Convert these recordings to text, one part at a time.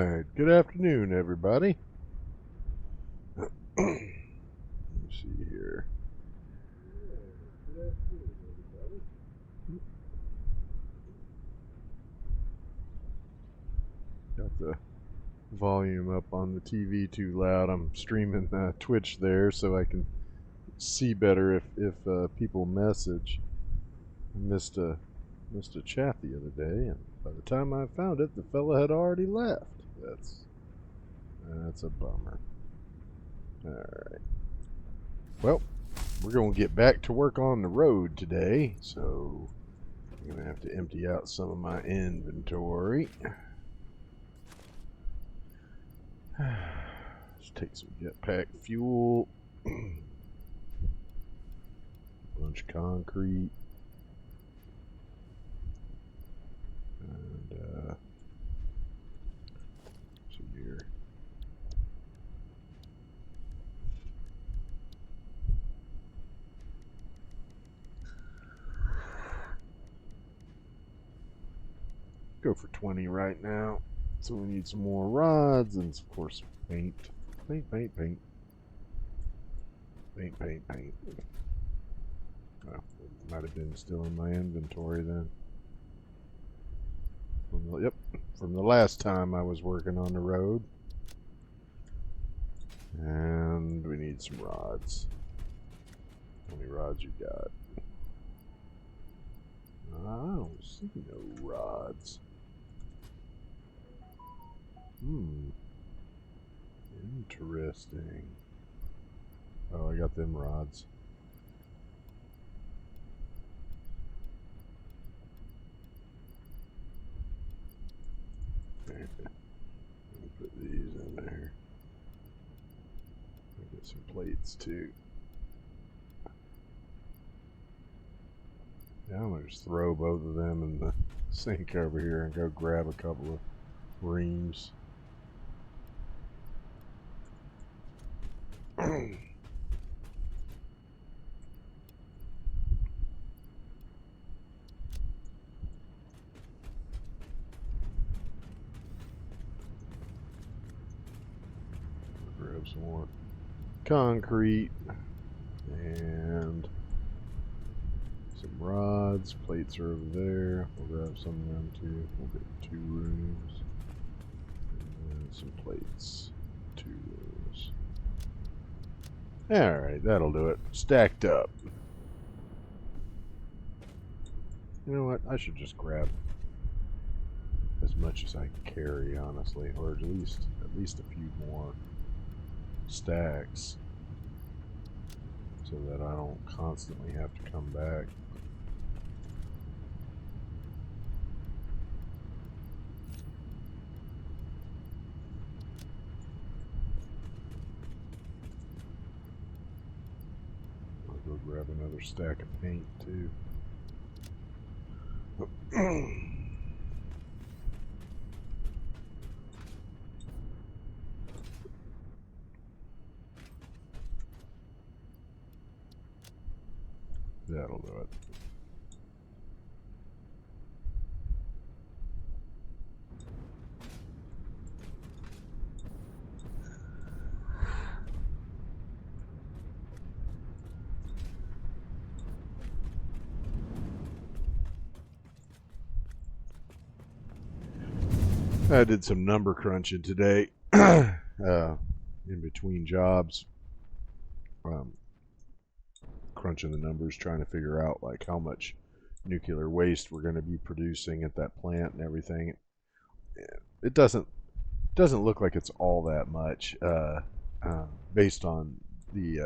Alright, good afternoon, everybody. Let me see here. Got the volume up on the TV too loud. I'm streaming Twitch there so I can see better if people message. I missed a chat the other day, and by the time I found it, the fella had already left. That's a bummer. Alright. Well, we're going to get back to work on the road today, so I'm going to have to empty out some of my inventory. Let's take some jetpack fuel. Bunch of concrete. And, see here. Go for 20 right now. So we need some more rods and, of course, paint. Paint. Paint. Well, it might have been still in my inventory then. From the last time I was working on the road. And we need some rods. How many rods you got? I don't see no rods. Interesting. Oh, I got them rods. Let me put these in there. I'll get some plates too. Yeah, I'm going to just throw both of them in the sink over here and go grab a couple of reams. Grab some more concrete and some rods. Plates are over there. We'll grab some of them too. We'll get 2 rooms. And some plates. 2 rooms. Alright, that'll do it. Stacked up. You know what? I should just grab as much as I can carry, honestly, or at least a few more stacks so that I don't constantly have to come back. I'll go grab another stack of paint too. That'll do it. I did some number crunching today in between jobs. Crunching the numbers, trying to figure out like how much nuclear waste we're going to be producing at that plant and everything. It doesn't look like it's all that much based on the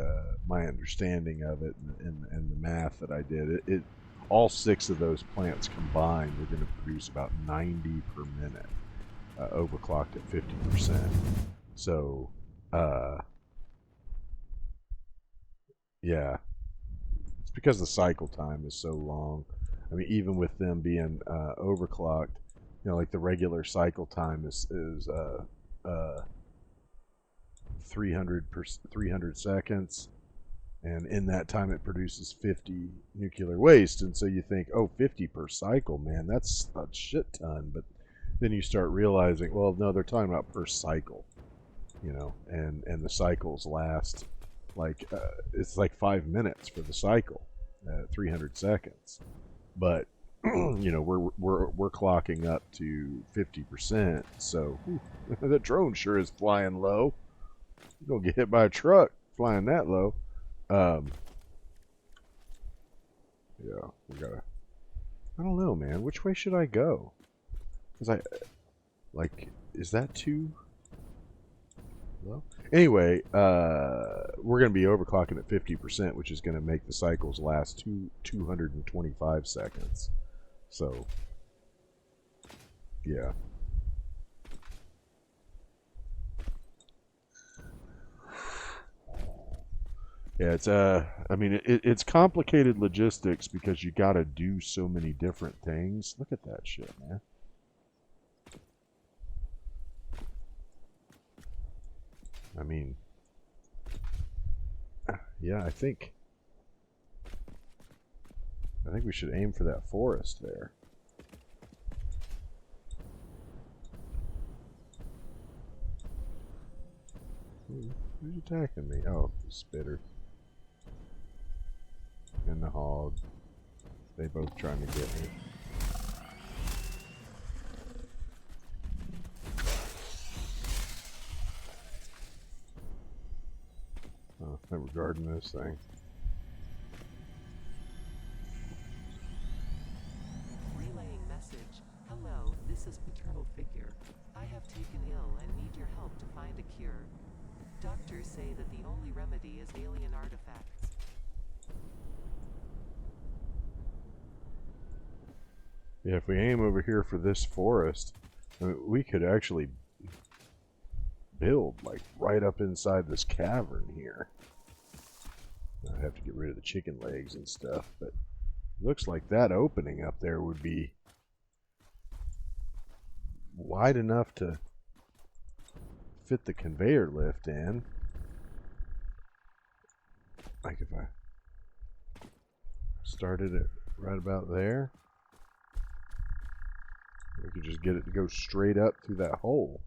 my understanding of it and the math that I did. It all 6 of those plants combined are going to produce about 90 per minute, overclocked at 50%. So yeah. Because the cycle time is so long. I mean, even with them being overclocked, you know, like the regular cycle time is 300 seconds, and in that time it produces 50 nuclear waste. And so you think, oh, 50 per cycle, man, that's a shit ton. But then you start realizing, well, no, they're talking about per cycle, you know, and the cycles last like it's like 5 minutes for the cycle, 300 seconds, but you know we're clocking up to 50%, so that drone sure is flying low. You don't get hit by a truck flying that low. Um, yeah, we gotta. I don't know, man. Which way should I go? Cause like, is that too low? Anyway, we're gonna be overclocking at 50%, which is gonna make the cycles last 225 seconds. So, yeah. Yeah, it's I mean it's complicated logistics because you got to do so many different things. Look at that shit, man. I mean, yeah, I think we should aim for that forest there. Who's attacking me? Oh, the spitter and the hog. They both trying to get me. Oh, never guarding this thing. Relaying message. Hello, this is Paternal Figure. I have taken ill and need your help to find a cure. Doctors say that the only remedy is alien artifacts. Yeah, if we aim over here for this forest, I mean, we could actually build like right up inside this cavern here. I have to get rid of the chicken legs and stuff, but looks like that opening up there would be wide enough to fit the conveyor lift in. Like if I started it right about there, we could just get it to go straight up through that hole.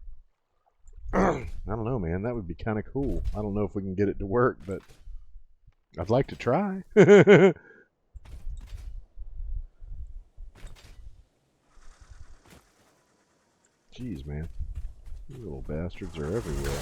I don't know, man. That would be kind of cool. I don't know if we can get it to work, but I'd like to try. Jeez, man. These little bastards are everywhere.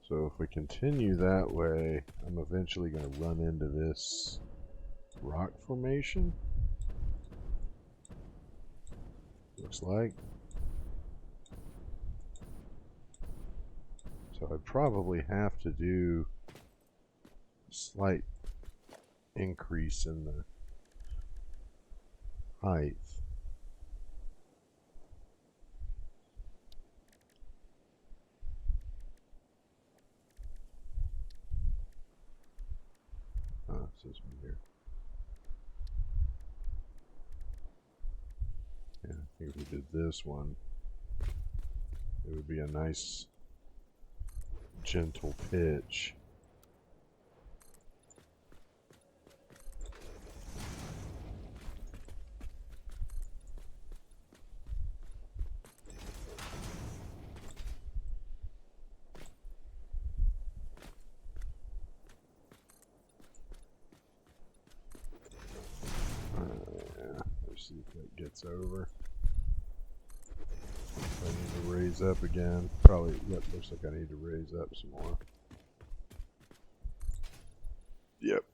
So if we continue that way, I'm eventually going to run into this rock formation. Looks like. So I'd probably have to do a slight increase in the height. Oh, it's this one here. Yeah, I think if we did this one, it would be a nice gentle pitch. Let's see if that gets over. I need to raise up again. Probably, yep, looks like I need to raise up some more. Yep.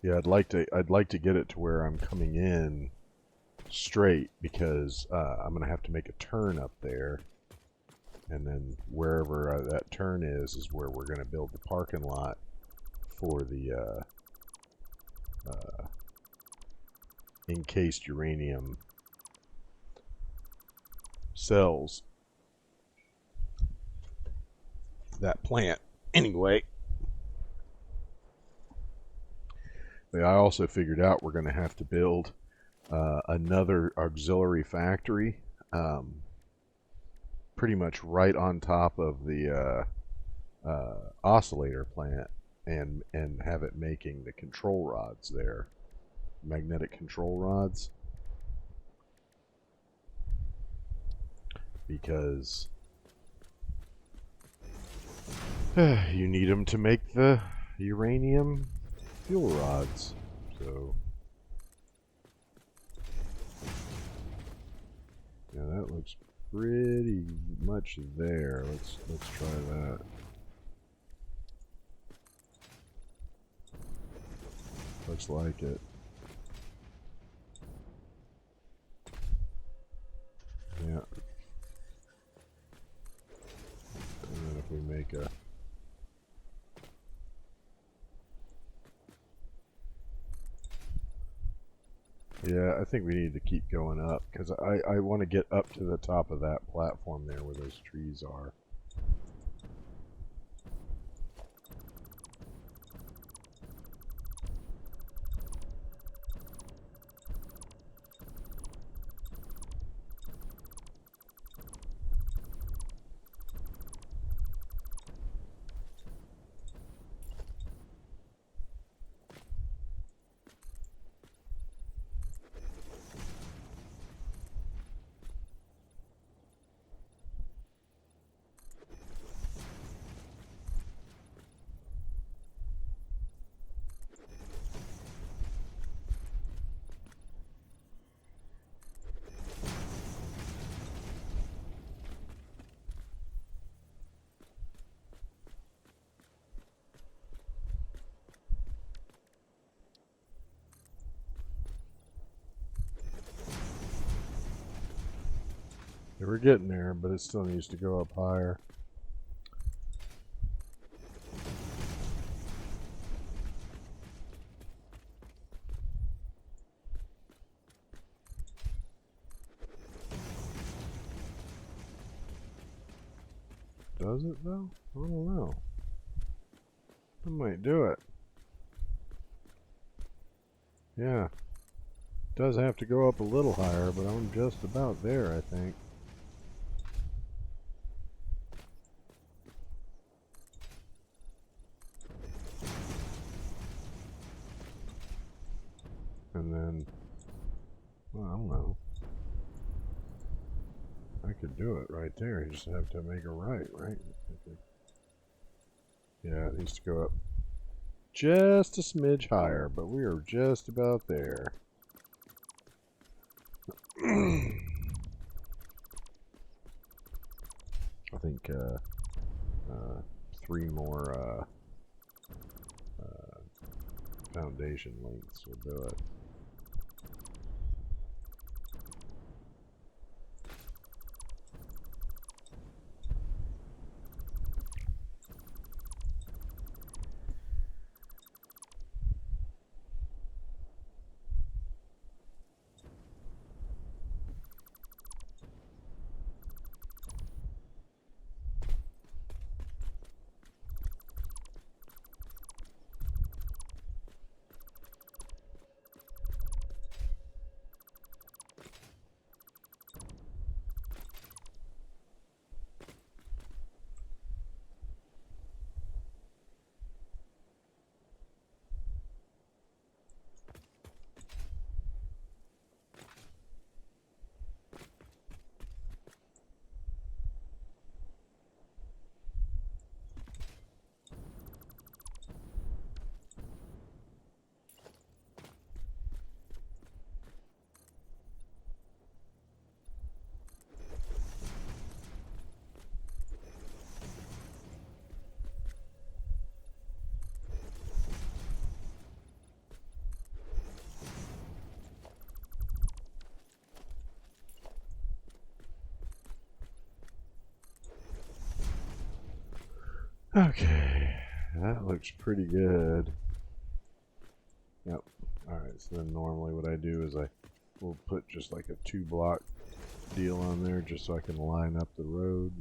Yeah, I'd like to get it to where I'm coming in straight because I'm gonna have to make a turn up there And then wherever that turn is where we're going to build the parking lot for the encased uranium cells. That plant, anyway. But I also figured out we're going to have to build another auxiliary factory, pretty much right on top of the oscillator plant, and have it making the control rods there, magnetic control rods, because you need them to make the uranium fuel rods. So yeah, that looks pretty much there. Let's try that. Looks like it. Yeah. And then if we make a yeah, I think we need to keep going up because I want to get up to the top of that platform there where those trees are. We're getting there, but it still needs to go up higher. Does it though? I don't know. I might do it. Yeah. It does have to go up a little higher, but I'm just about there, I think. And then, well, I don't know. I could do it right there. You just have to make a right? Yeah, it needs to go up just a smidge higher, but we are just about there. I think 3 more foundation lengths will do it. Okay, that looks pretty good. Yep. Alright, so then normally what I do is I will put just like a 2 block deal on there just so I can line up the road.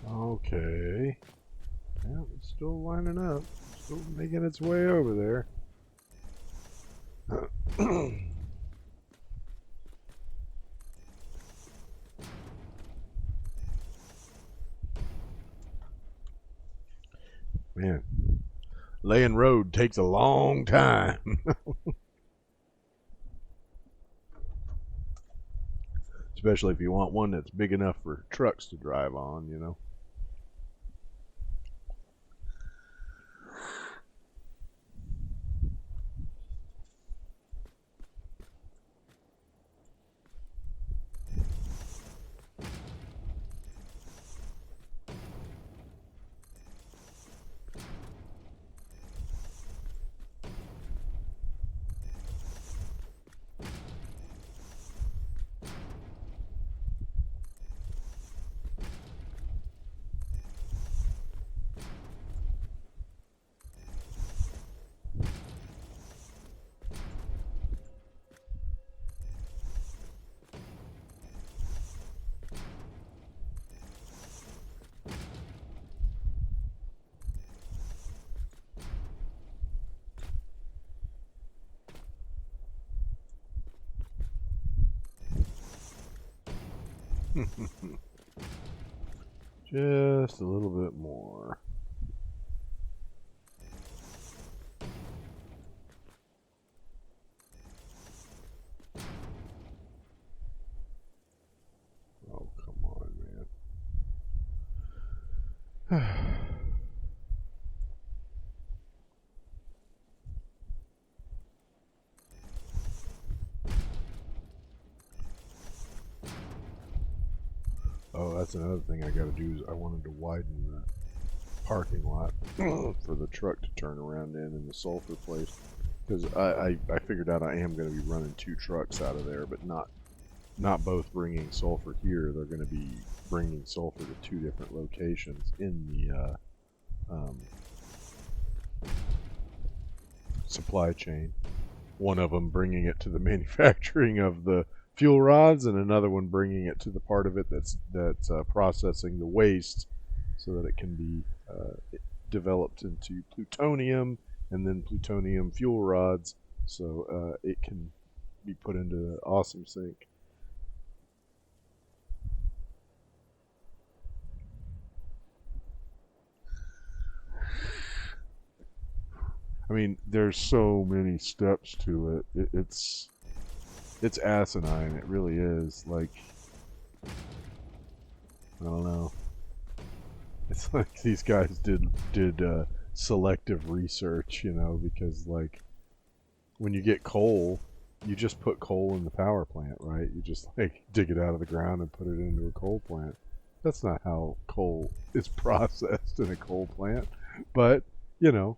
Okay. Yeah, it's still lining up. Still making its way over there. Man, laying road takes a long time. Especially if you want one that's big enough for trucks to drive on, you know. Just a little bit more. Oh, come on, man. Oh, that's another thing I gotta do is I wanted to widen the parking lot for the truck to turn around in the sulfur place. Because I figured out I am going to be running 2 trucks out of there, but not both bringing sulfur here. They're going to be bringing sulfur to 2 different locations in the supply chain. One of them bringing it to the manufacturing of the fuel rods, and another one bringing it to the part of it that's processing the waste, so that it can be developed into plutonium and then plutonium fuel rods, so it can be put into the awesome sink. I mean, there's so many steps to it. It's asinine. It really is. Like, I don't know. It's like these guys did selective research, because like when you get coal, you just put coal in the power plant, right? You just like dig it out of the ground and put it into a coal plant. That's not how coal is processed in a coal plant, but you know,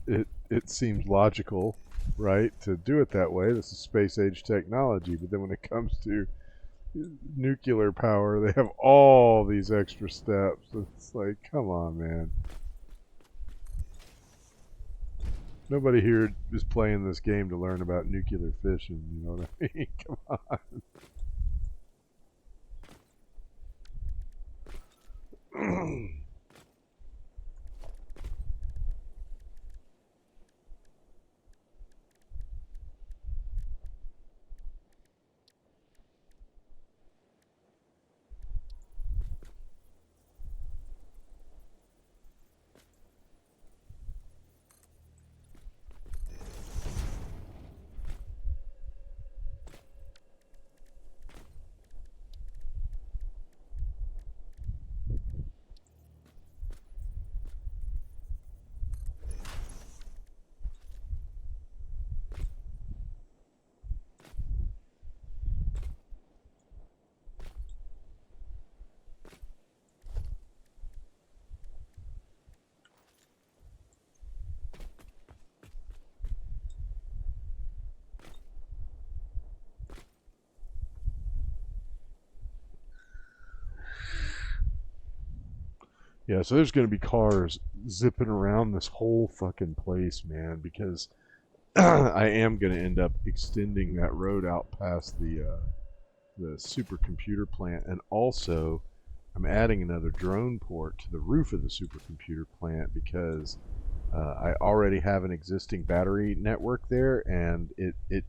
it seems logical, right, to do it that way. This is space age technology, but then when it comes to nuclear power, they have all these extra steps. It's like, come on, man. Nobody here is playing this game to learn about nuclear fission. You know what I mean? Come on. Yeah, so there's going to be cars zipping around this whole fucking place, man, because I am going to end up extending that road out past the supercomputer plant, and also I'm adding another drone port to the roof of the supercomputer plant because I already have an existing battery network there, and it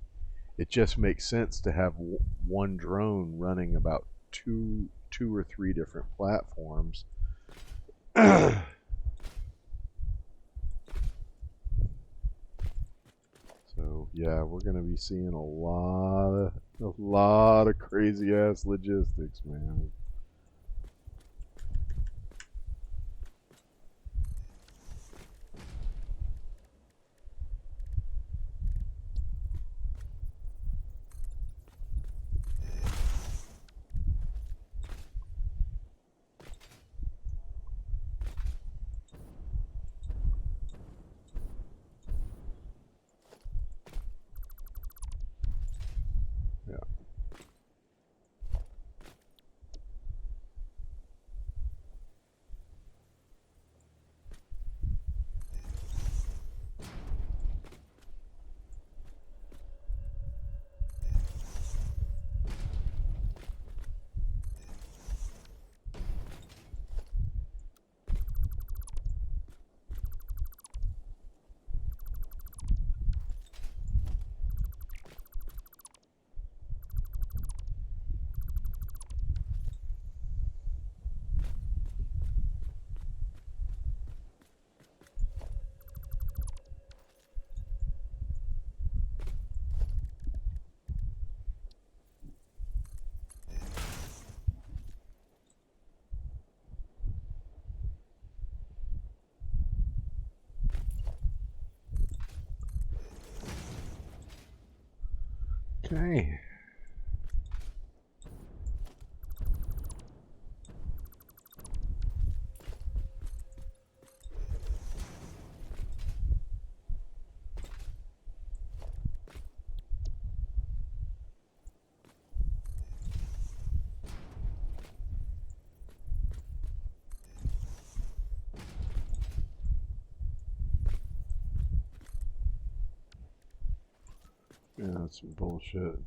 just makes sense to have one drone running about two or three different platforms. So yeah, we're gonna be seeing a lot of crazy ass logistics, man. Yeah. Okay. Yeah, that's some bullshit.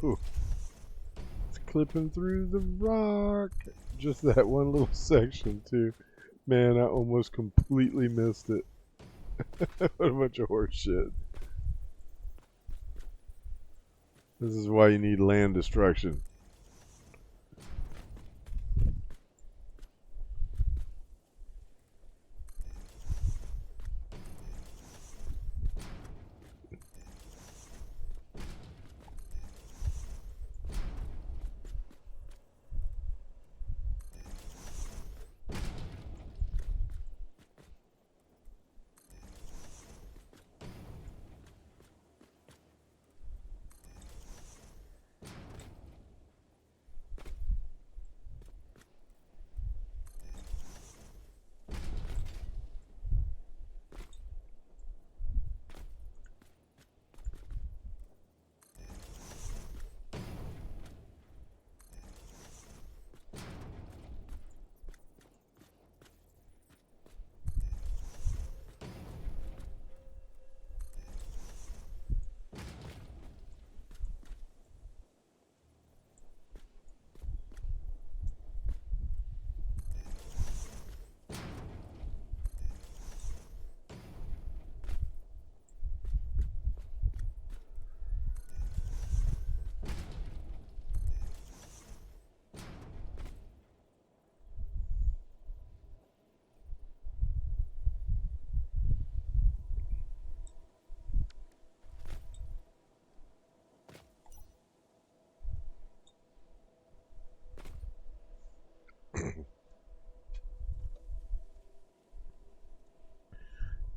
Oh, it's clipping through the rock. Just that one little section, too. Man, I almost completely missed it. What a bunch of horse shit. This is why you need land destruction.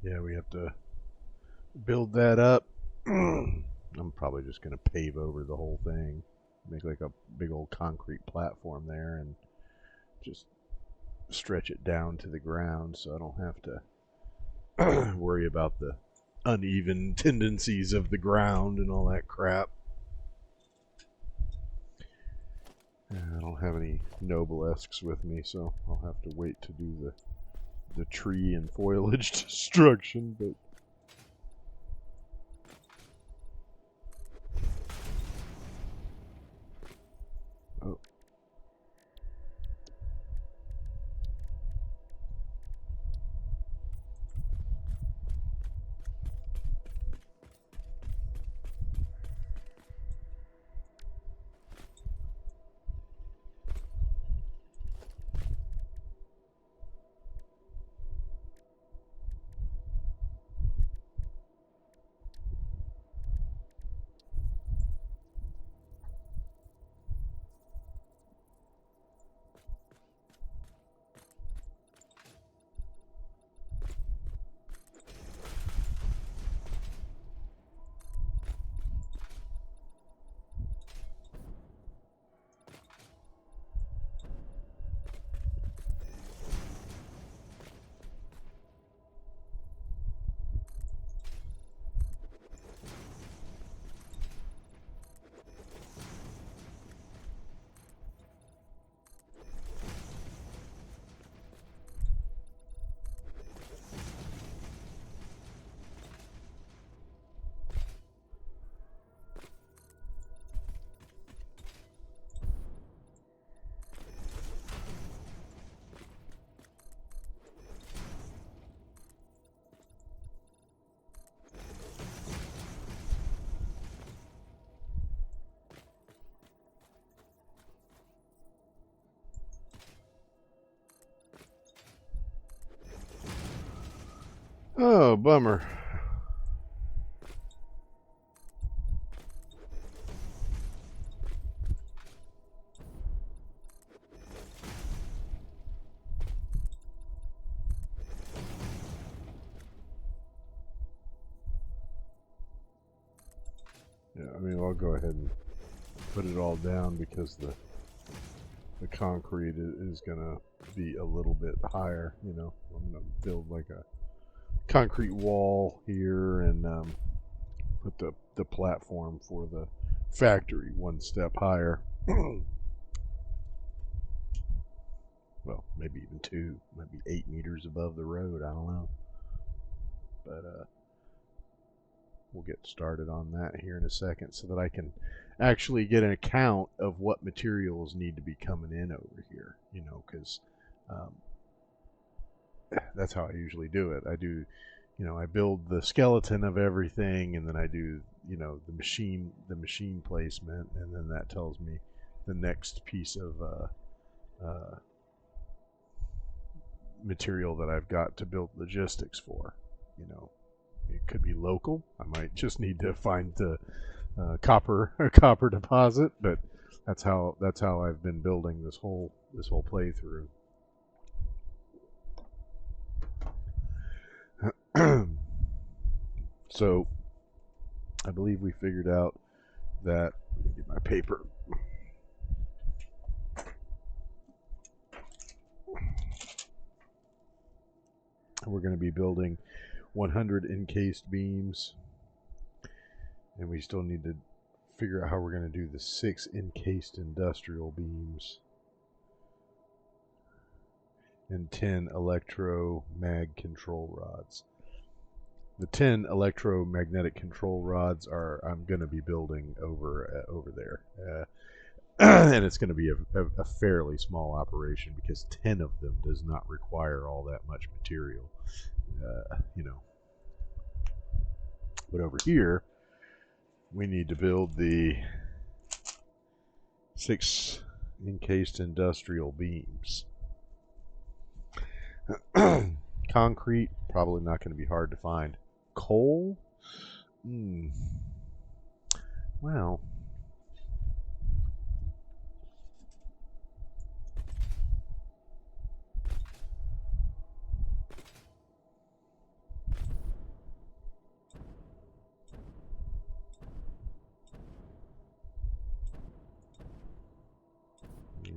Yeah, we have to build that up. I'm probably just going to pave over the whole thing. Make like a big old concrete platform there and just stretch it down to the ground so I don't have to worry about the uneven tendencies of the ground and all that crap. I don't have any Noblesques with me, so I'll have to wait to do the tree and foliage destruction, but oh. Oh, bummer. Yeah, I mean, I'll go ahead and put it all down because the concrete is gonna be a little bit higher. You know, I'm gonna build like a concrete wall here and put the platform for the factory one step higher. Well, maybe even two, maybe 8 meters above the road. I don't know, but we'll get started on that here in a second so that I can actually get an account of what materials need to be coming in over here, you know, because um, that's how I usually do it. I do, you know, I build the skeleton of everything, and then I do, you know, the machine placement, and then that tells me the next piece of material that I've got to build logistics for. You know, it could be local. I might just need to find the a copper deposit, but that's how I've been building this whole playthrough. So I believe we figured out that. Let me get my paper. We're going to be building 100 encased beams, and we still need to figure out how we're going to do the 6 encased industrial beams and 10 electromag control rods. The 10 electromagnetic control rods are I'm going to be building over there. And it's going to be a fairly small operation because 10 of them does not require all that much material. You know. But over here, we need to build the 6 encased industrial beams. Concrete, probably not going to be hard to find. Coal? Well,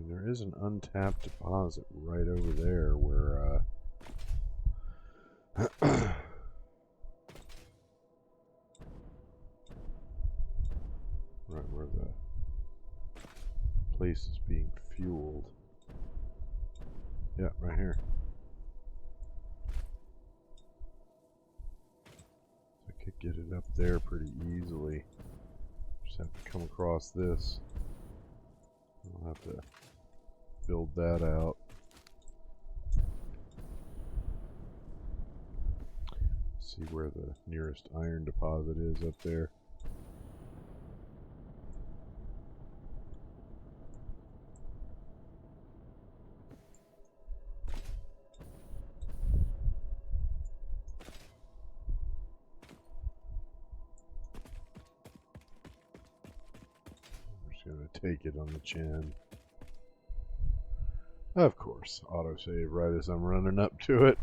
there is an untapped deposit right over there where right where the place is being fueled. Yeah, right here. I could get it up there pretty easily. Just have to come across this. I'll have to build that out. See where the nearest iron deposit is up there. I'm just going to take it on the chin. Of course, autosave right as I'm running up to it.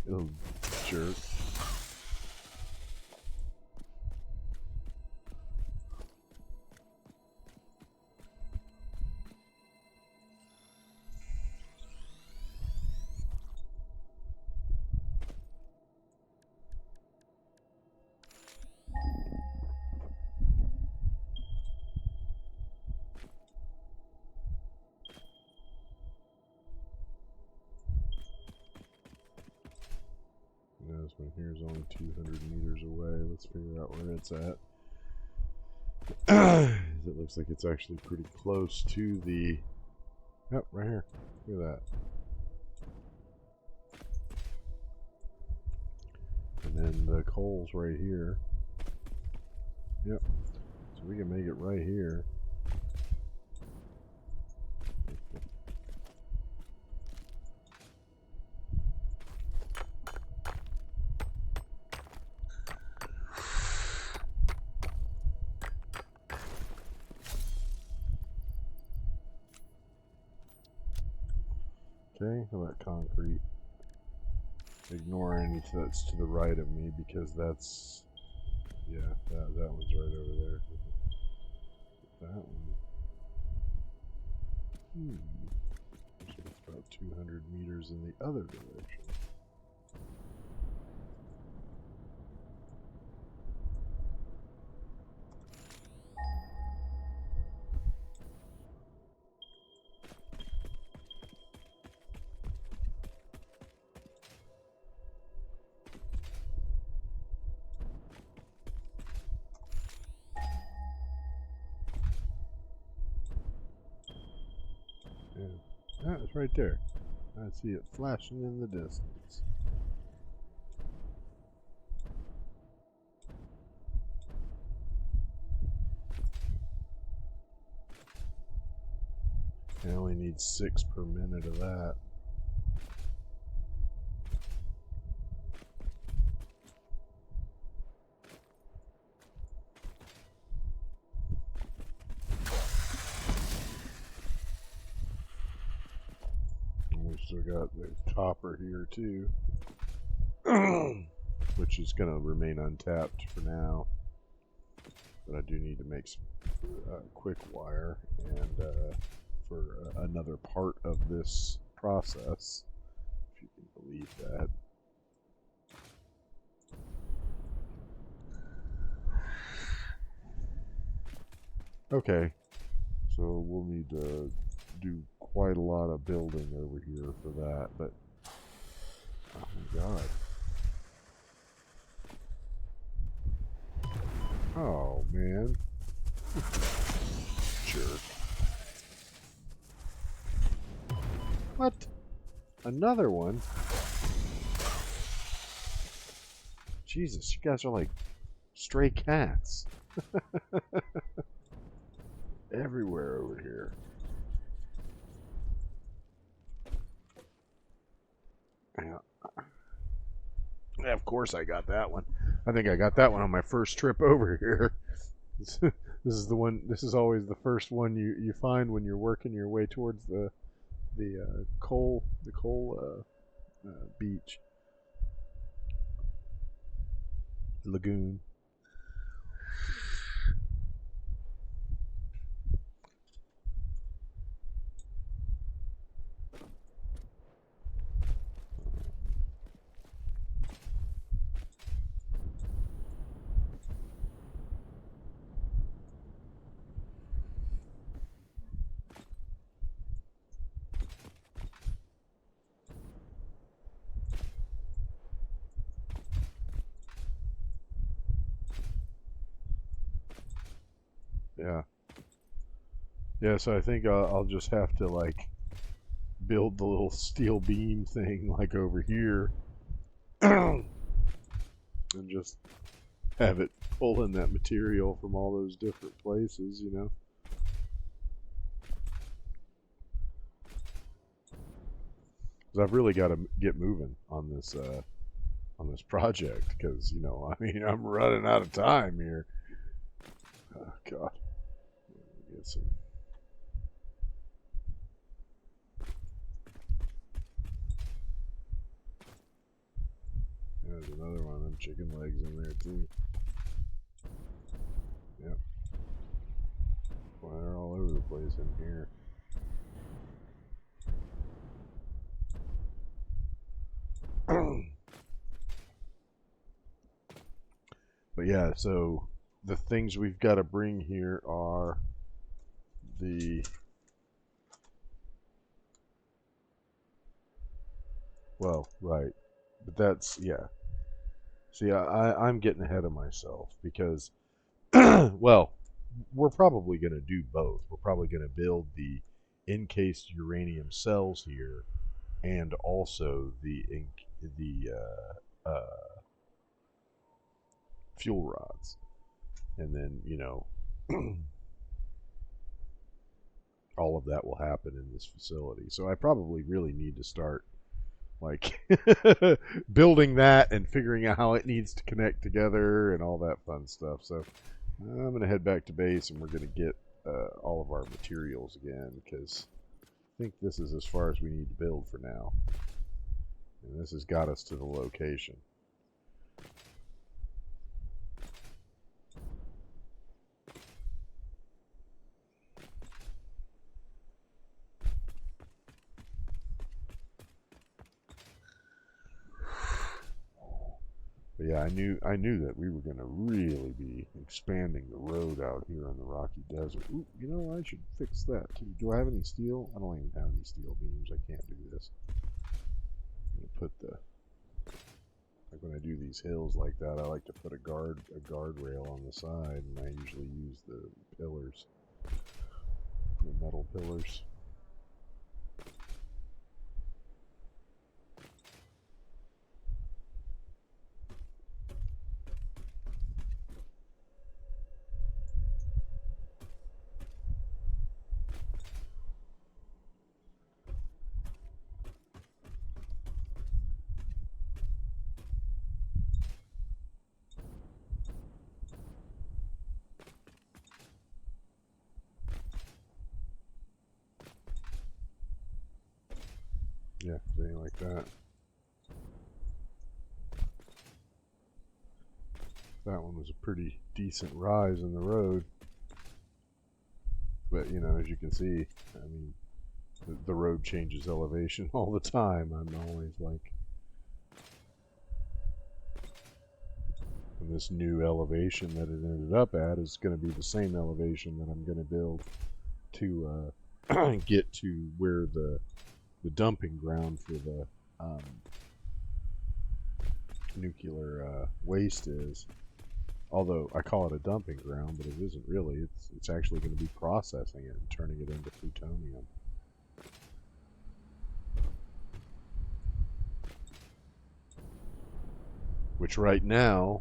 You jerk. This one here is only 200 meters away. Let's figure out where it's at. It looks like it's actually pretty close to the... Yep, right here. Look at that. And then the coal's right here. Yep. So we can make it right here. Okay, how about concrete? Ignore any that's to the right of me because that's, yeah, that one's right over there. That one. Looks like it's about 200 meters in the other direction. It's right there. I see it flashing in the distance. I only need 6 per minute of that. And we still got the copper here too, which is going to remain untapped for now. But I do need to make some quick wire and for another part of this process, if you can believe that. Okay, so we'll need to do quite a lot of building over here for that, but oh my god. Oh man. Jerk. What? Another one? Jesus, you guys are like stray cats. Everywhere over here. Yeah. Of course I got that one. I think I got that one on my first trip over here. This is the one. This is always the first one you find when you're working your way towards the coal beach lagoon. Yeah. Yeah. So I think I'll just have to like build the little steel beam thing like over here, and just have it pull in that material from all those different places, you know. 'Cause I've really got to get moving on this project, because you know, I mean, I'm running out of time here. Oh God, get some. There's another one of them chicken legs in there too. Yep. Well, they're all over the place in here. But yeah, so the things we've got to bring here are the well, right, but that's yeah. See, I'm getting ahead of myself because well, we're probably going to do both. We're probably going to build the encased uranium cells here, and also the fuel rods, and then you know all of that will happen in this facility. So I probably really need to start like building that and figuring out how it needs to connect together and all that fun stuff. So I'm going to head back to base and we're going to get all of our materials again, because I think this is as far as we need to build for now. And this has got us to the location. But yeah, I knew that we were going to really be expanding the road out here in the Rocky Desert. Ooh, you know, I should fix that too. Do I have any steel? I don't even have any steel beams. I can't do this. I'm going to put the like when I do these hills like that, I like to put a guardrail on the side, and I usually use the pillars, the metal pillars. Yeah, anything like that. That one was a pretty decent rise in the road. But, you know, as you can see, I mean, the road changes elevation all the time. I'm always like, and this new elevation that it ended up at is going to be the same elevation that I'm going to build to get to where the dumping ground for the nuclear waste is. Although I call it a dumping ground, but it isn't really. It's actually going to be processing it and turning it into plutonium. Which right now,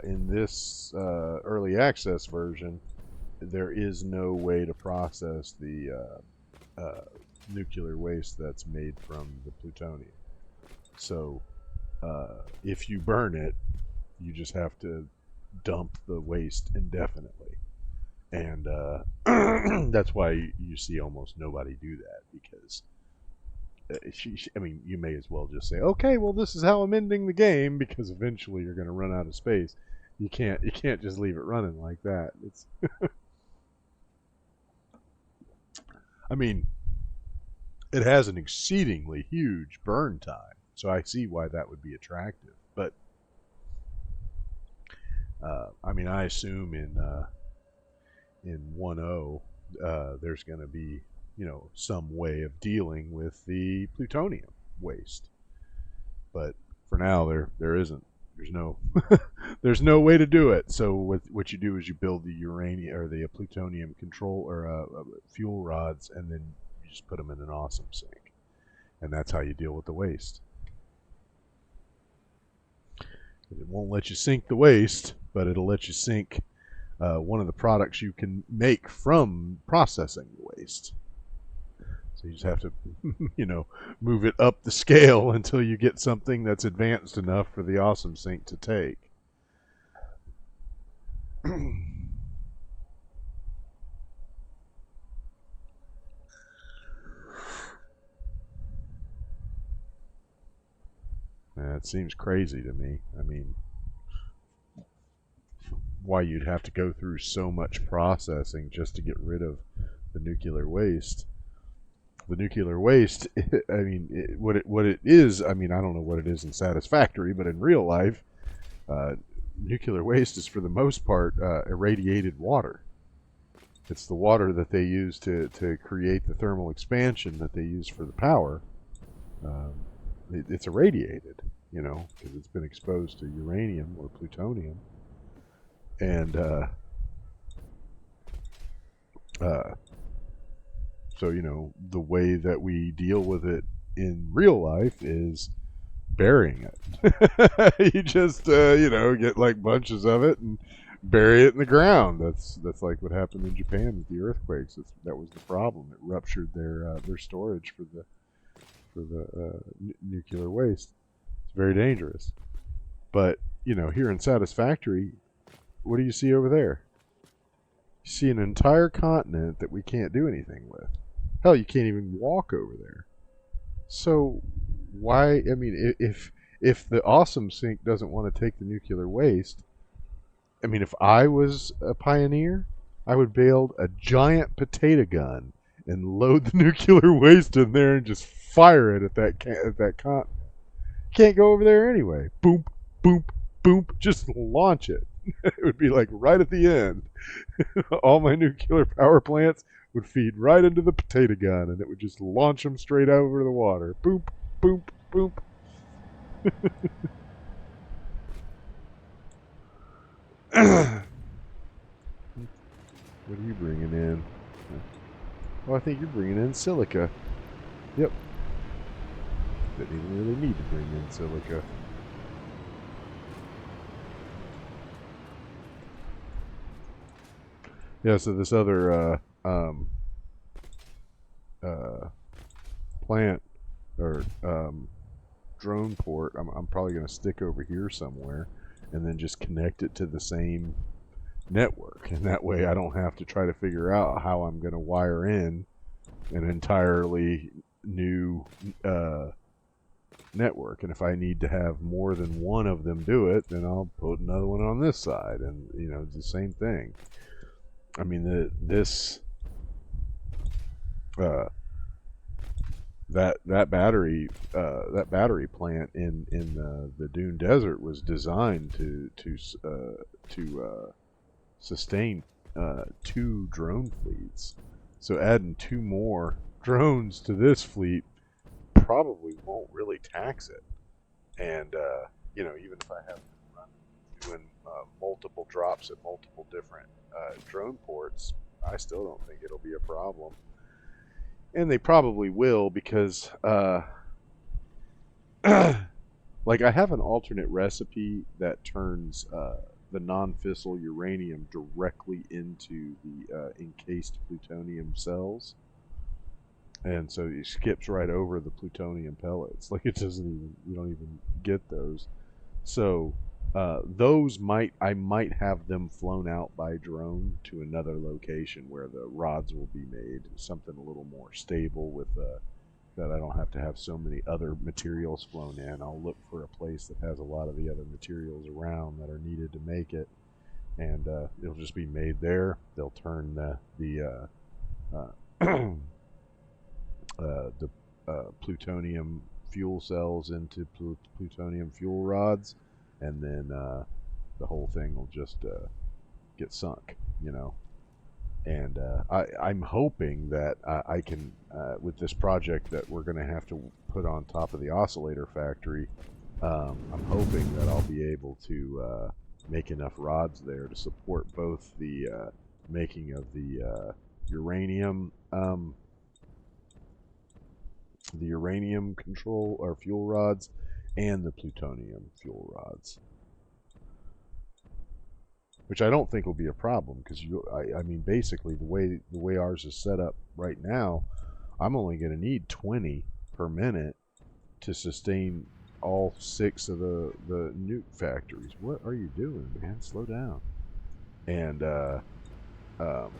in this early access version, there is no way to process the nuclear waste that's made from the plutonium. So if you burn it, you just have to dump the waste indefinitely. And that's why you see almost nobody do that, because I mean, you may as well just say, okay, well, this is how I'm ending the game, because eventually you're going to run out of space. You can't just leave it running like that. It's I mean, it has an exceedingly huge burn time, so I see why that would be attractive. But I mean, I assume in 1.0 there's going to be, you know, some way of dealing with the plutonium waste. But for now, there isn't. There's no there's no way to do it. So what you do is you build the uranium or the plutonium control or fuel rods, and then you just put them in an awesome sink, and that's how you deal with the waste. It won't let you sink the waste, but it'll let you sink one of the products you can make from processing the waste. So you just have to, you know, move it up the scale until you get something that's advanced enough for the awesome sink to take. It seems crazy to me. I mean, why you'd have to go through so much processing just to get rid of the nuclear waste. The nuclear waste, I mean, what it is, I mean, I don't know what it is in Satisfactory, but in real life, nuclear waste is for the most part irradiated water. It's the water that they use to create the thermal expansion that they use for the power. It's irradiated, you know, because it's been exposed to uranium or plutonium. And so, you know, the way that we deal with it in real life is burying it. You just, you know, get like bunches of it and bury it in the ground. That's like what happened in Japan with the earthquakes. That was the problem. It ruptured their storage for the nuclear waste. It's very dangerous. But, you know, here in Satisfactory, what do you see over there? You see an entire continent that we can't do anything with. Hell, you can't even walk over there. So why? I mean, if the awesome sink doesn't want to take the nuclear waste, I mean, if I was a pioneer, I would build a giant potato gun and load the nuclear waste in there and just fire it at that continent. Can't go over there anyway. Boom, boom, boom. Just launch it. It would be like right at the end. All my nuclear power plants would feed right into the potato gun, and it would just launch them straight over the water. Boop, boop, boop. What are you bringing in? Oh, I think you're bringing in silica. Yep. Didn't even really need to bring in silica. Yeah, so this other plant or drone port, I'm probably going to stick over here somewhere and then just connect it to the same network. And that way I don't have to try to figure out how I'm going to wire in an entirely new network. And if I need to have more than one of them do it, then I'll put another one on this side, and it's the same thing. I mean, uh, that battery plant in the Dune Desert was designed to sustain two drone fleets. So adding two more drones to this fleet probably won't really tax it. And even if I have to run doing multiple drops at multiple different drone ports, I still don't think it'll be a problem. And they probably will because, like, I have an alternate recipe that turns the non-fissile uranium directly into the encased plutonium cells, and so it skips right over the plutonium pellets. Like, it doesn't even, you don't even get those. So those I might have them flown out by drone to another location where the rods will be made, something a little more stable with that I don't have to have so many other materials flown in. I'll look for a place that has a lot of the other materials around that are needed to make it, and it'll just be made there. They'll turn the plutonium fuel cells into plutonium fuel rods, and then the whole thing will just get sunk, And I'm hoping that I can, with this project that we're going to have to put on top of the oscillator factory, I'm hoping that I'll be able to make enough rods there to support both the making of the uranium control or fuel rods and the plutonium fuel rods, which I don't think will be a problem because I mean, basically the way ours is set up right now, I'm only going to need 20 per minute to sustain all 6 of the nuke factories. What are you doing, man? Slow down. And um,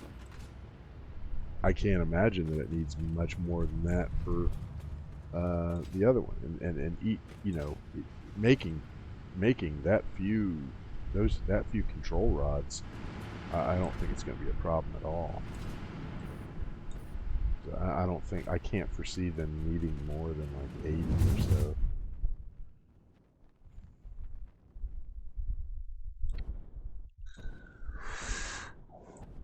I can't imagine that it needs much more than that for the other one, and eat, making that few control rods. I don't think it's going to be a problem at all. So I don't think, I can't foresee them needing more than like 80 or so.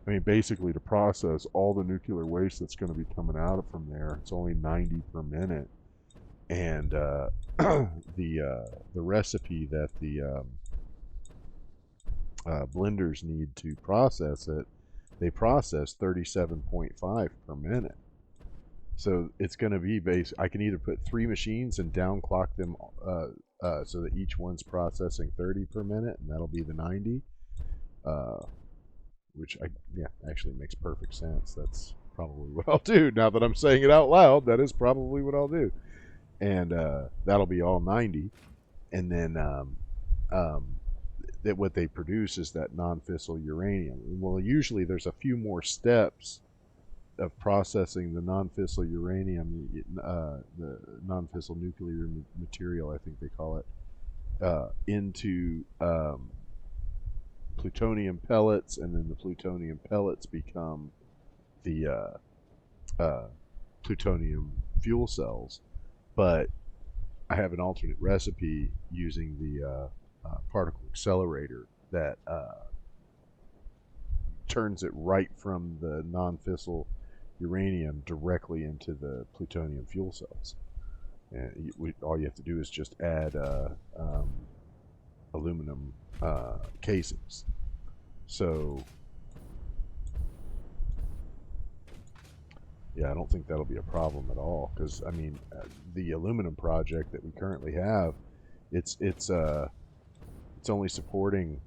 I mean, basically, to process all the nuclear waste that's going to be coming out from there, it's only 90 per minute, and the recipe that the blenders need to process it, they process 37.5 per minute. So it's going to be I can either put 3 machines and downclock them so that each one's processing 30 per minute, and that'll be the 90. Which actually makes perfect sense. That's probably what I'll do. Now that I'm saying it out loud, that is probably what I'll do. And that'll be all 90. And then that what they produce is that non-fissile uranium. Well, usually there's a few more steps of processing the non-fissile uranium, the non-fissile nuclear material, I think they call it, into plutonium pellets, and then the plutonium pellets become the plutonium fuel cells. But I have an alternate recipe using the particle accelerator that turns it right from the non-fissile uranium directly into the plutonium fuel cells. And all you have to do is just add aluminum casings. So, yeah, I don't think that'll be a problem at all. Because I mean, the aluminum project that we currently have, it's only supporting.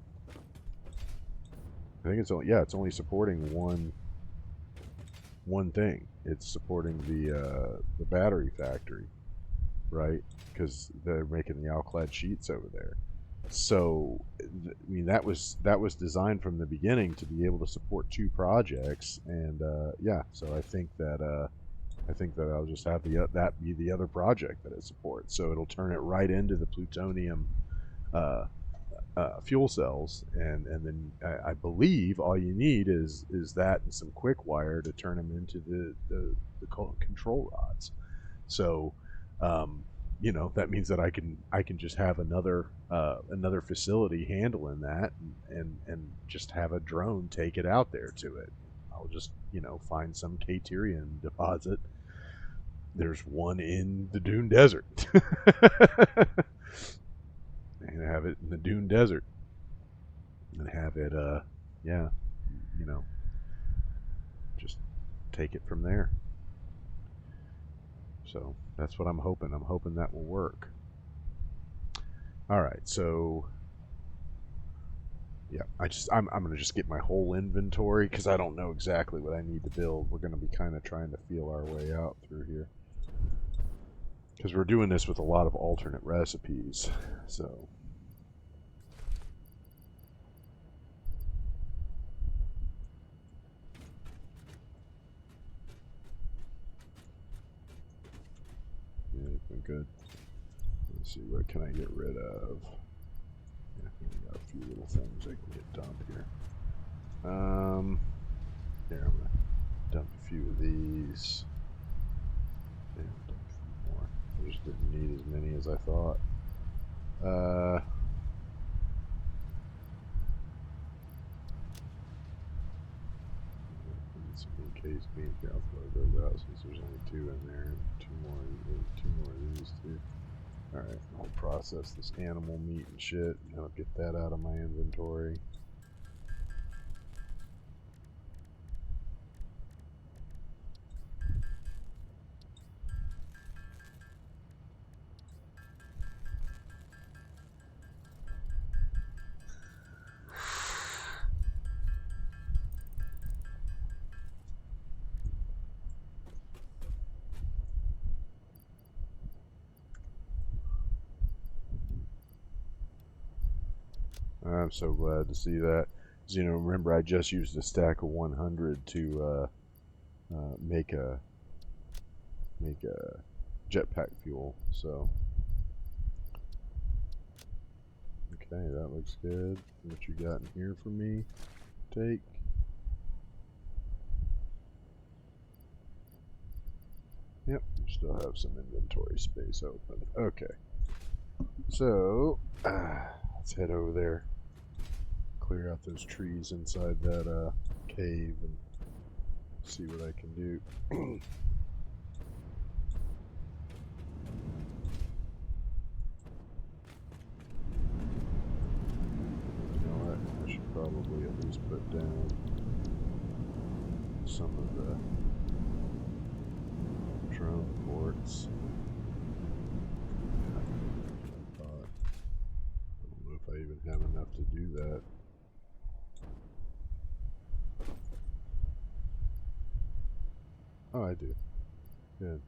I think it's only supporting one thing. It's supporting the battery factory, right? Because they're making the alclad sheets over there. So, I mean, that was designed from the beginning to be able to support 2 projects, and yeah. So I think that I think that I'll just have that be the other project that it supports. So it'll turn it right into the plutonium uh, fuel cells, and then I believe all you need is that and some quick wire to turn them into the control rods. So, um, that means that I can just have another facility handling that, and just have a drone take it out there to it. I'll just find some Caterian deposit. There's one in the Dune Desert, and have it in the Dune Desert, and have it yeah, you know just take it from there. So that's what I'm hoping. I'm hoping that will work. All right, so yeah, I'm gonna just get my whole inventory because I don't know exactly what I need to build. We're gonna be kind of trying to feel our way out through here because we're doing this with a lot of alternate recipes. So yeah, it's been good. Let's see, what can I get rid of? Yeah, we got a few little things I can get dumped here. Here, I'm gonna dump a few of these. Yeah, dump a few more. I just didn't need as many as I thought. In case beans, yeah, I'll throw those out since there's only two in there, and two more of these too. Alright, I'll process this animal meat and shit, and I'll get that out of my inventory. I'm so glad to see that. 'Cause, remember I just used a stack of 100 to make a jetpack fuel. So okay, that looks good. What you got in here for me? Take. Yep, you still have some inventory space open. Okay, so let's head over there, clear out those trees inside that cave, and see what I can do. You know what? I should probably at least put down some of the drone ports. I don't know if I even have enough to do that. Oh, I do. Good.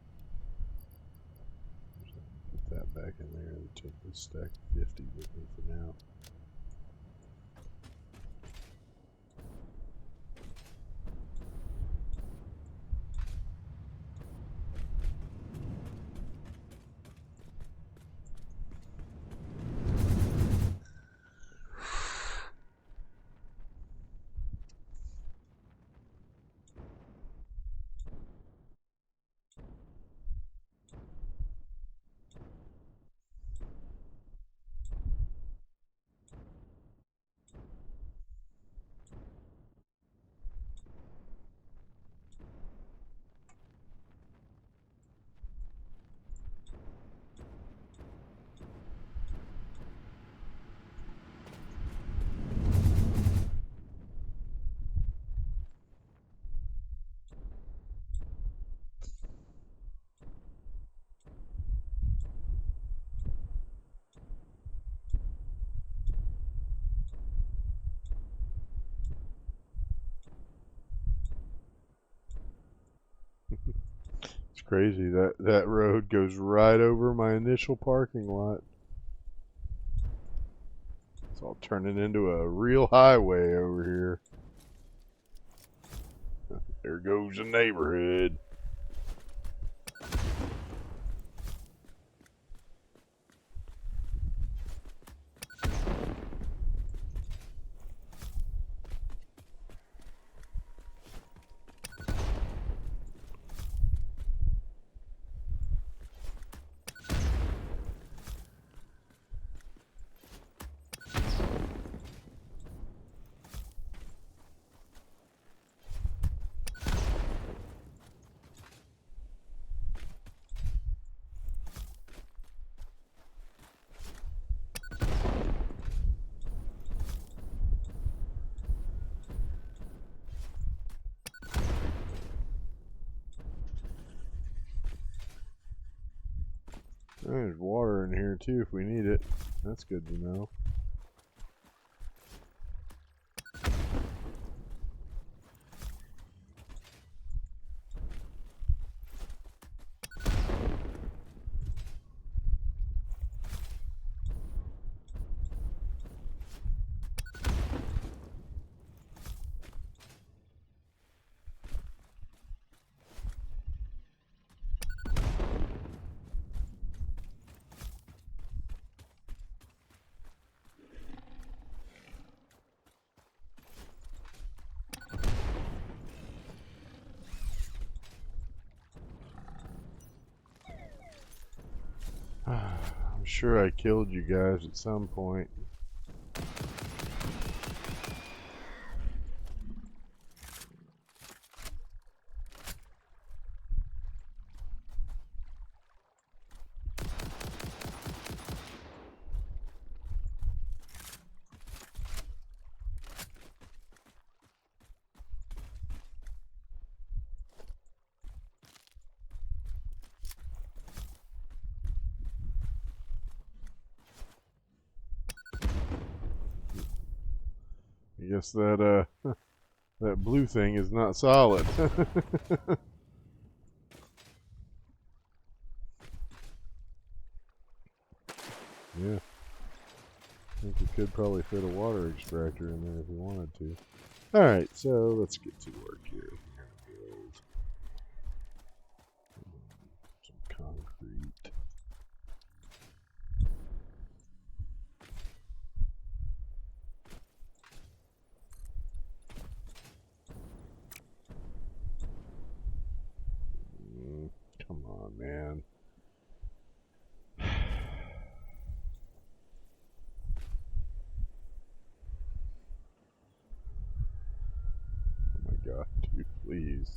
Put that back in there and take this stack of 50 with me for now. It's crazy that road goes right over my initial parking lot. It's all turning into a real highway over here. There goes the neighborhood. There's water in here too if we need it. That's good to know. I'm sure I killed you guys at some point. I guess that that blue thing is not solid. Yeah, I think you could probably fit a water extractor in there if you wanted to. Alright, so let's get to work here. We're going to build some concrete. Come on, man. Oh my god, dude, please.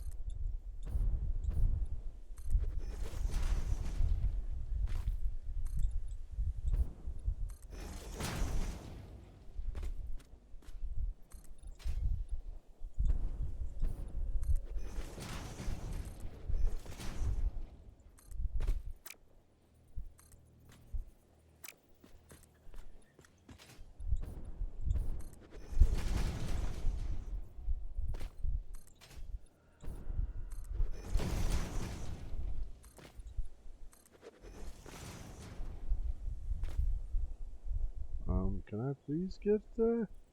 Can I please get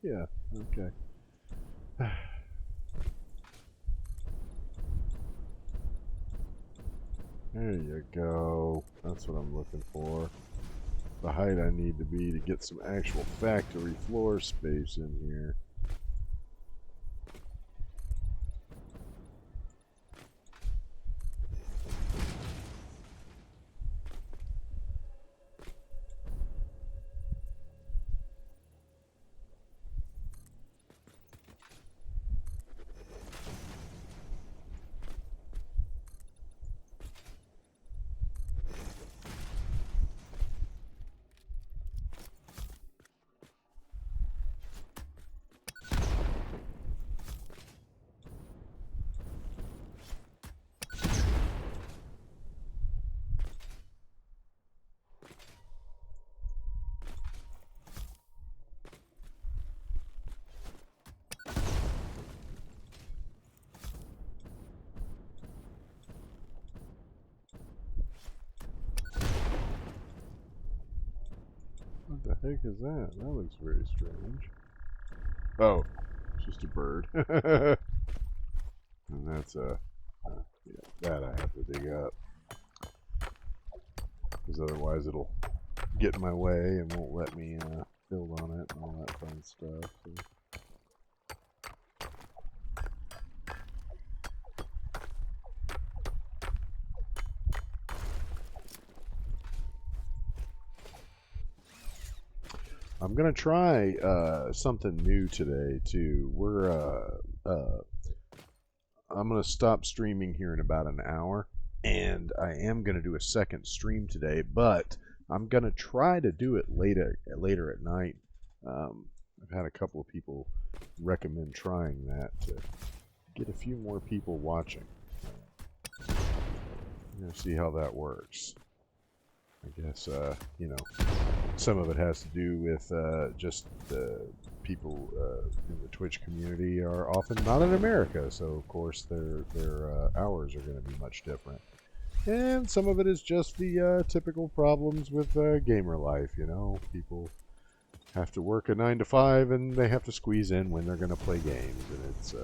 yeah, okay. There you go. That's what I'm looking for. The height I need to be to get some actual factory floor space in here. What the heck is that? That looks very strange. Oh, it's just a bird. And that's yeah, that I have to dig up. Because otherwise it'll get in my way and won't let me build on it and all that fun stuff. So. I'm gonna try something new today too. I'm gonna stop streaming here in about an hour, and I am gonna do a second stream today, but I'm gonna try to do it later at night. I've had a couple of people recommend trying that to get a few more people watching. I'm gonna see how that works. I guess, some of it has to do with just people in the Twitch community are often not in America, so of course their hours are going to be much different. And some of it is just the typical problems with gamer life. People have to work a 9 to 5, and they have to squeeze in when they're going to play games, and it's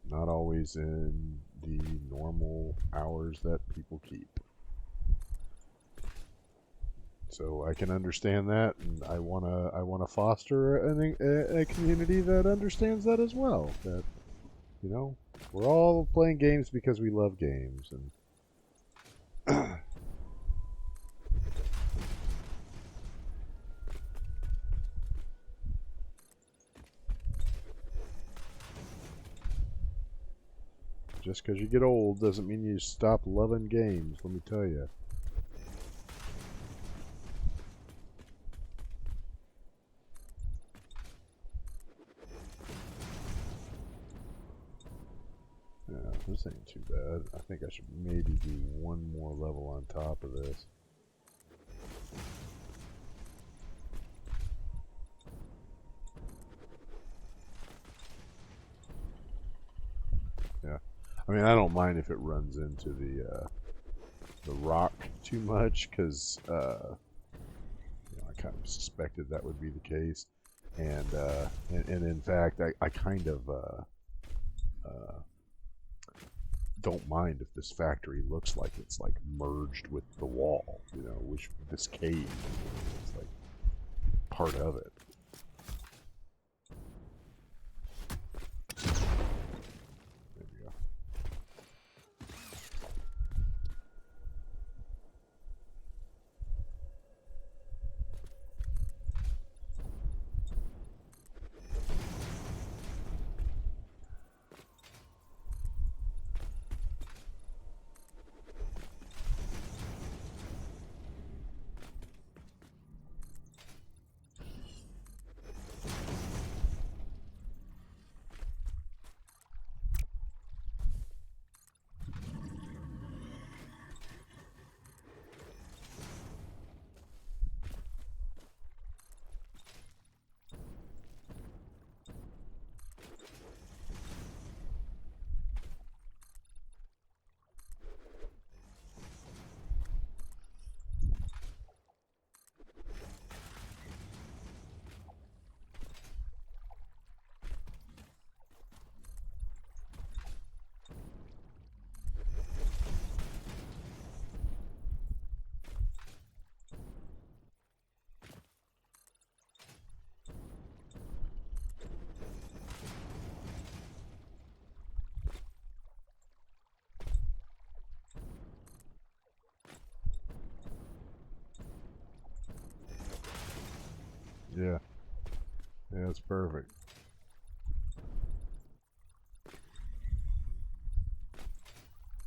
not always in the normal hours that people keep. So I can understand that, and I wanna foster a community that understands that as well. That you know we're all playing games because we love games, and just because you get old doesn't mean you stop loving games. Let me tell you. Yeah, this ain't too bad. I think I should maybe do one more level on top of this. Yeah, I mean I don't mind if it runs into the rock too much because I kind of suspected that would be the case, and in fact I kind of uh, don't mind if this factory looks like it's like merged with the wall, which this cave is like part of it. There we go. Yeah, yeah, it's perfect.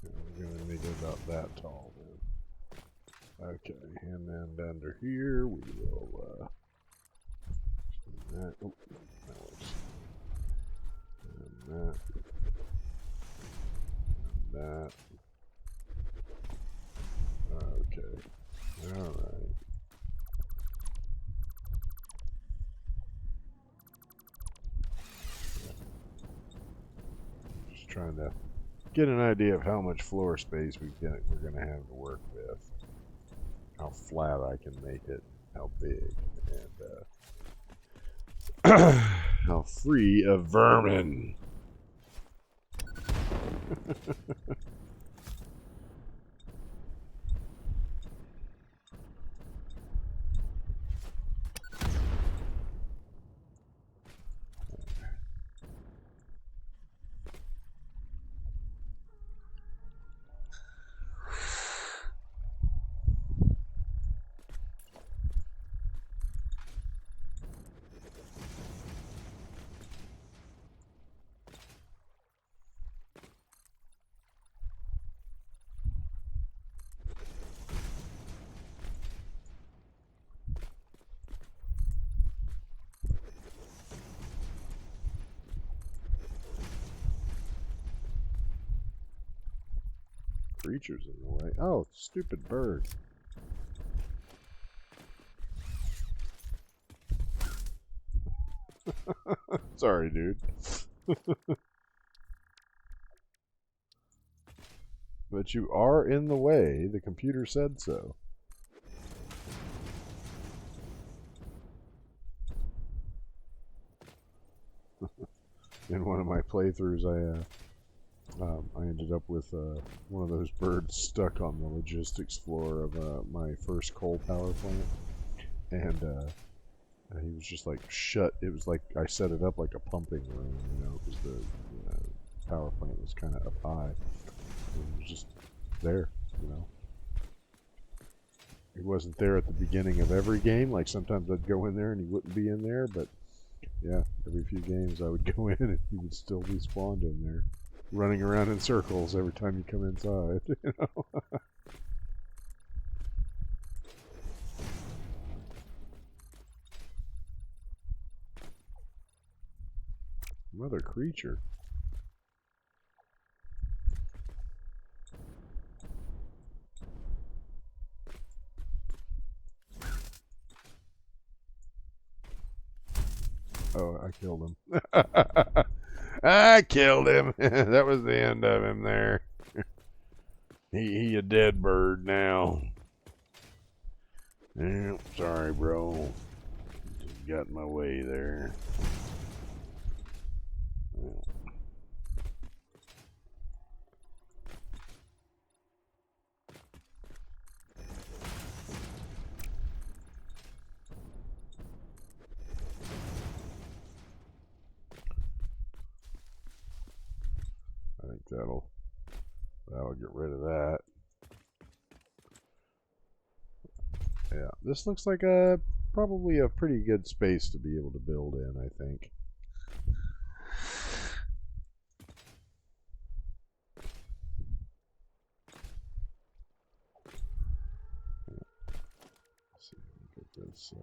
Yeah, we're gonna make it about that tall then. Okay, and then under here we will that. Oh, that works. And that. Okay. All right. Just trying to get an idea of how much floor space we're going to have to work with, how flat I can make it, how big, and how free of vermin. creatures in the way. Oh, stupid bird. Sorry, dude. But you are in the way. The computer said so. In one of my playthroughs, I ended up with one of those birds stuck on the logistics floor of my first coal power plant, and he was just like shut. It was like I set it up like a pumping room, because the power plant was kind of up high. And he was just there, you know. He wasn't there at the beginning of every game. Like sometimes I'd go in there and he wouldn't be in there, but yeah, every few games I would go in and he would still be spawned in there, running around in circles every time you come inside. You know. Mother creature. Oh, I killed him. I killed him. That was the end of him there. He a dead bird now. Yeah, sorry, bro. Just got in my way there. Well, I think that'll get rid of that. Yeah, this looks like probably a pretty good space to be able to build in, I think. Let's see if we can get this.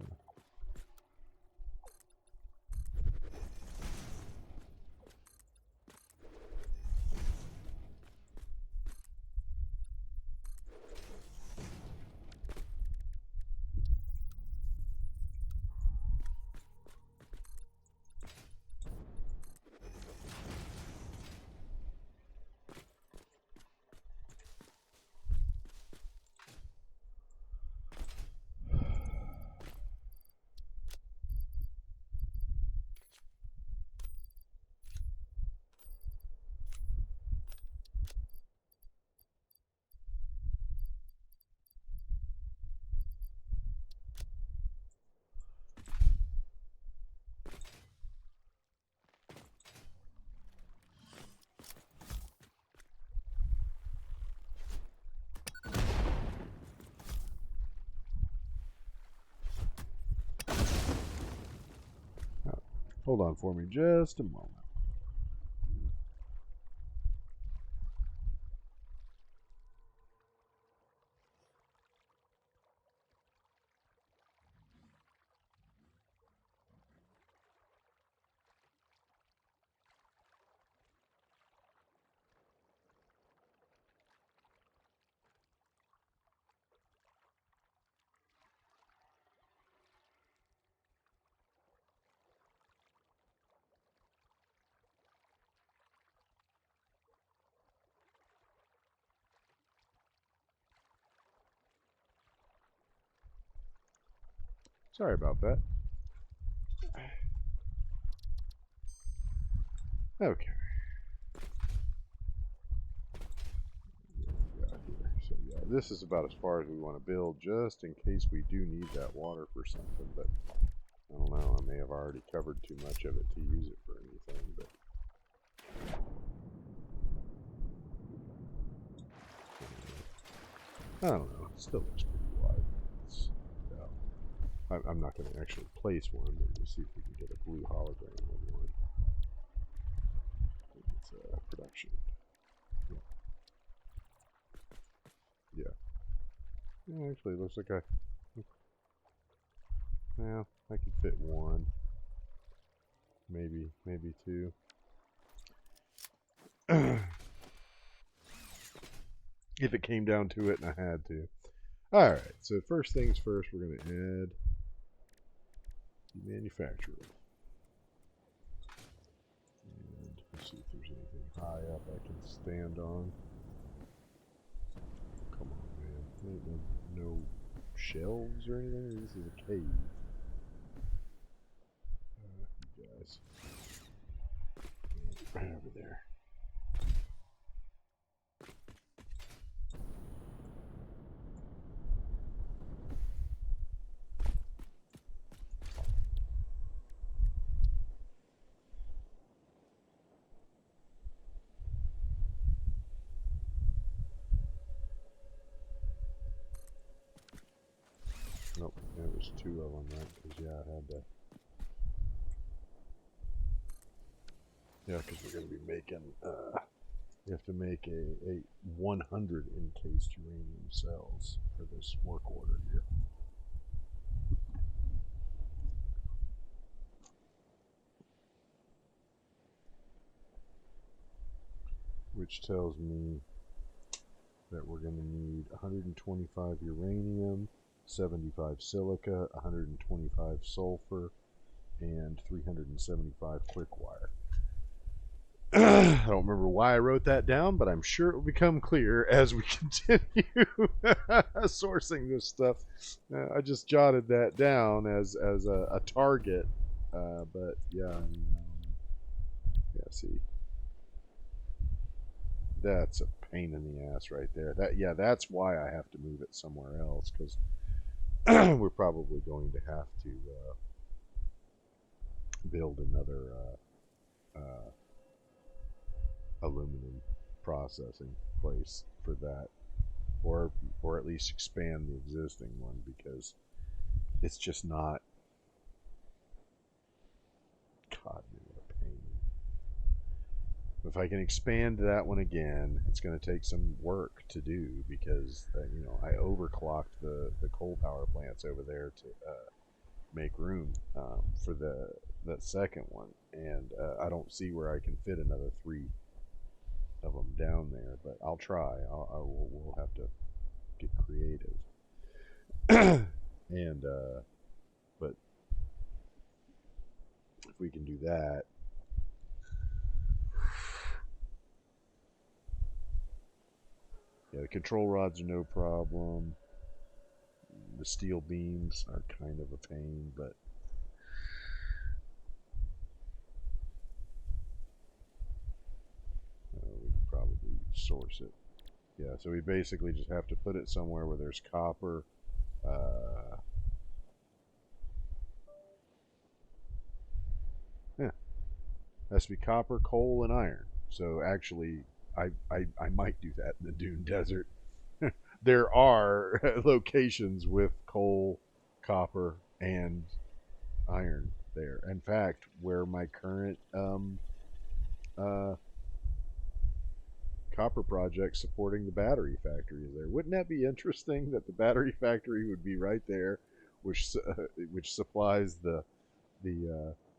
Hold on for me just a moment. Sorry about that. Okay. Yeah, here. So yeah, this is about as far as we want to build, just in case we do need that water for something. But I don't know. I may have already covered too much of it to use it for anything. But I don't know. It still looks pretty wide. I'm not going to actually place one, but we'll see if we can get a blue hologram on one. It's production. Yeah. Yeah, actually, it looks like well, I could fit one, maybe two. if it came down to it and I had to. All right. So first things first, we're going to add the manufacturer. And let's see if there's anything high up I can stand on. Come on, man. Ain't no shelves or anything. This is a cave. You guys. Right over there. Nope, there was two of them, right? Because, yeah, I had to. Yeah, because we're going to be making. You have to make a 100 encased uranium cells for this work order here. Which tells me that we're going to need 125 uranium, 75 silica, 125 sulfur, and 375 quick wire. I don't remember why I wrote that down, but I'm sure it will become clear as we continue sourcing this stuff. I just jotted that down as a target, but yeah, yeah. See, that's a pain in the ass right there. That's why I have to move it somewhere else because we're probably going to have to build another aluminum processing place for that, or at least expand the existing one because it's just not. God, what a pain. If I can expand that one again, it's going to take some work to do because I overclocked the coal power plants over there to make room for that second one, and I don't see where I can fit another three of them down there. But I'll try. We'll have to get creative, and but if we can do that. Yeah, the control rods are no problem. The steel beams are kind of a pain, but we can probably source it. Yeah, so we basically just have to put it somewhere where there's copper. Yeah, has to be copper, coal, and iron. So actually, I might do that in the Dune Desert. There are locations with coal, copper, and iron there. In fact, where my current uh, copper project supporting the battery factory is there. Wouldn't that be interesting that the battery factory would be right there, which supplies the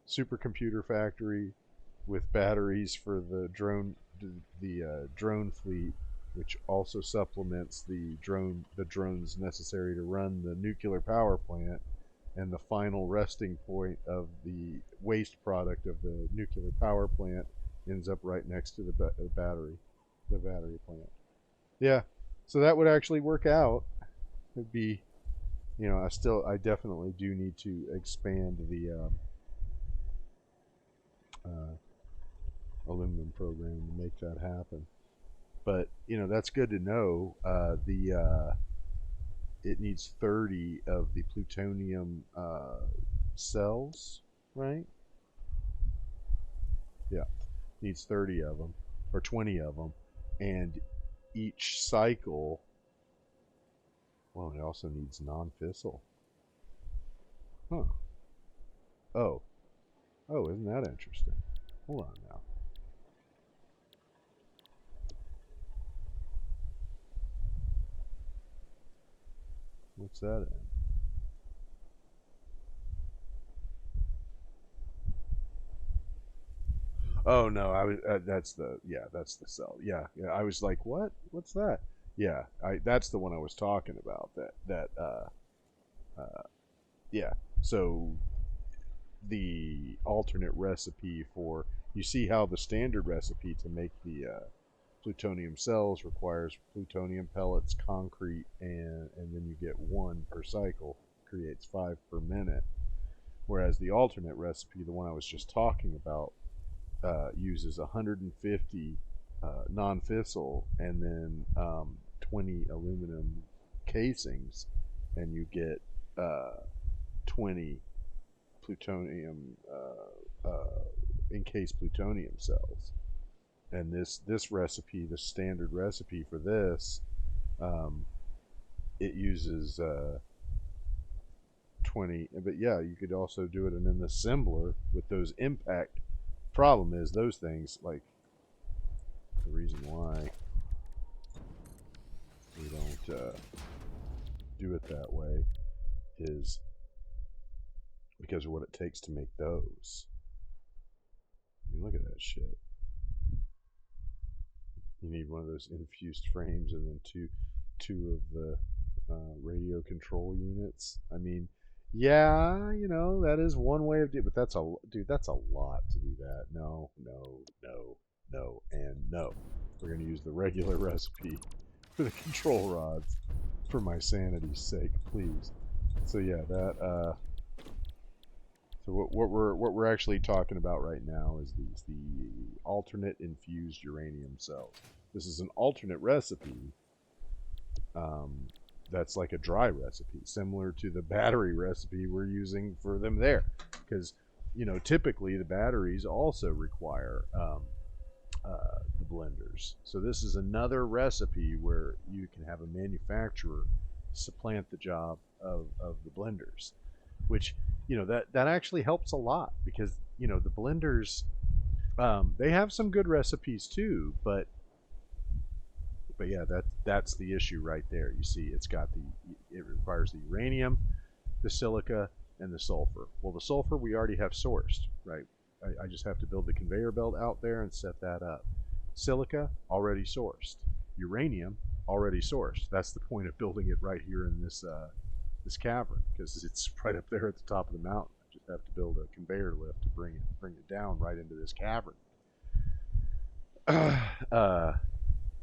supercomputer factory with batteries for the drone fleet, which also supplements the drones necessary to run the nuclear power plant, and the final resting point of the waste product of the nuclear power plant ends up right next to the battery plant. Yeah, so that would actually work out. It'd be, I definitely do need to expand the uh, aluminum program to make that happen. But that's good to know. The It needs 30 of the plutonium cells, right? Yeah, needs 30 of them or 20 of them, and each cycle. Well, it also needs non-fissile. Huh. Oh. Oh, isn't that interesting? Hold on now. What's that in? Oh no, I was that's the cell. Yeah, yeah. I was like, what? What's that? Yeah, that's the one I was talking about. Uh, yeah. So the alternate recipe for, you see how the standard recipe to make the plutonium cells requires plutonium pellets, concrete, and then you get one per cycle, creates 5 per minute. Whereas the alternate recipe, the one I was just talking about, uses 150 non-fissile and then 20 aluminum casings, and you get 20 plutonium encased plutonium cells. And this recipe, the standard recipe for this, um, it uses 20. But yeah, you could also do it in an assembler with those impact. Problem is those things, like, the reason why we don't do it that way is because of what it takes to make those. I mean, look at that shit. You need one of those infused frames and then two of the radio control units. I mean, yeah, that is one way of doing, but that's a lot to do that. No, no, no, no, and no. We're gonna use the regular recipe for the control rods, for my sanity's sake, please. So yeah, that so what we're actually talking about right now is the alternate infused uranium cells. This is an alternate recipe, um, that's like a dry recipe, similar to the battery recipe we're using for them there, because typically the batteries also require the blenders. So this is another recipe where you can have a manufacturer supplant the job of the blenders, which that actually helps a lot, because the blenders, they have some good recipes too, but yeah, that's the issue right there. You see, it requires the uranium, the silica, and the sulfur. Well, the sulfur we already have sourced, right? I just have to build the conveyor belt out there and set that up. Silica already sourced. Uranium already sourced. That's the point of building it right here in this cavern, because it's right up there at the top of the mountain. I just have to build a conveyor lift to bring it down right into this cavern. uh,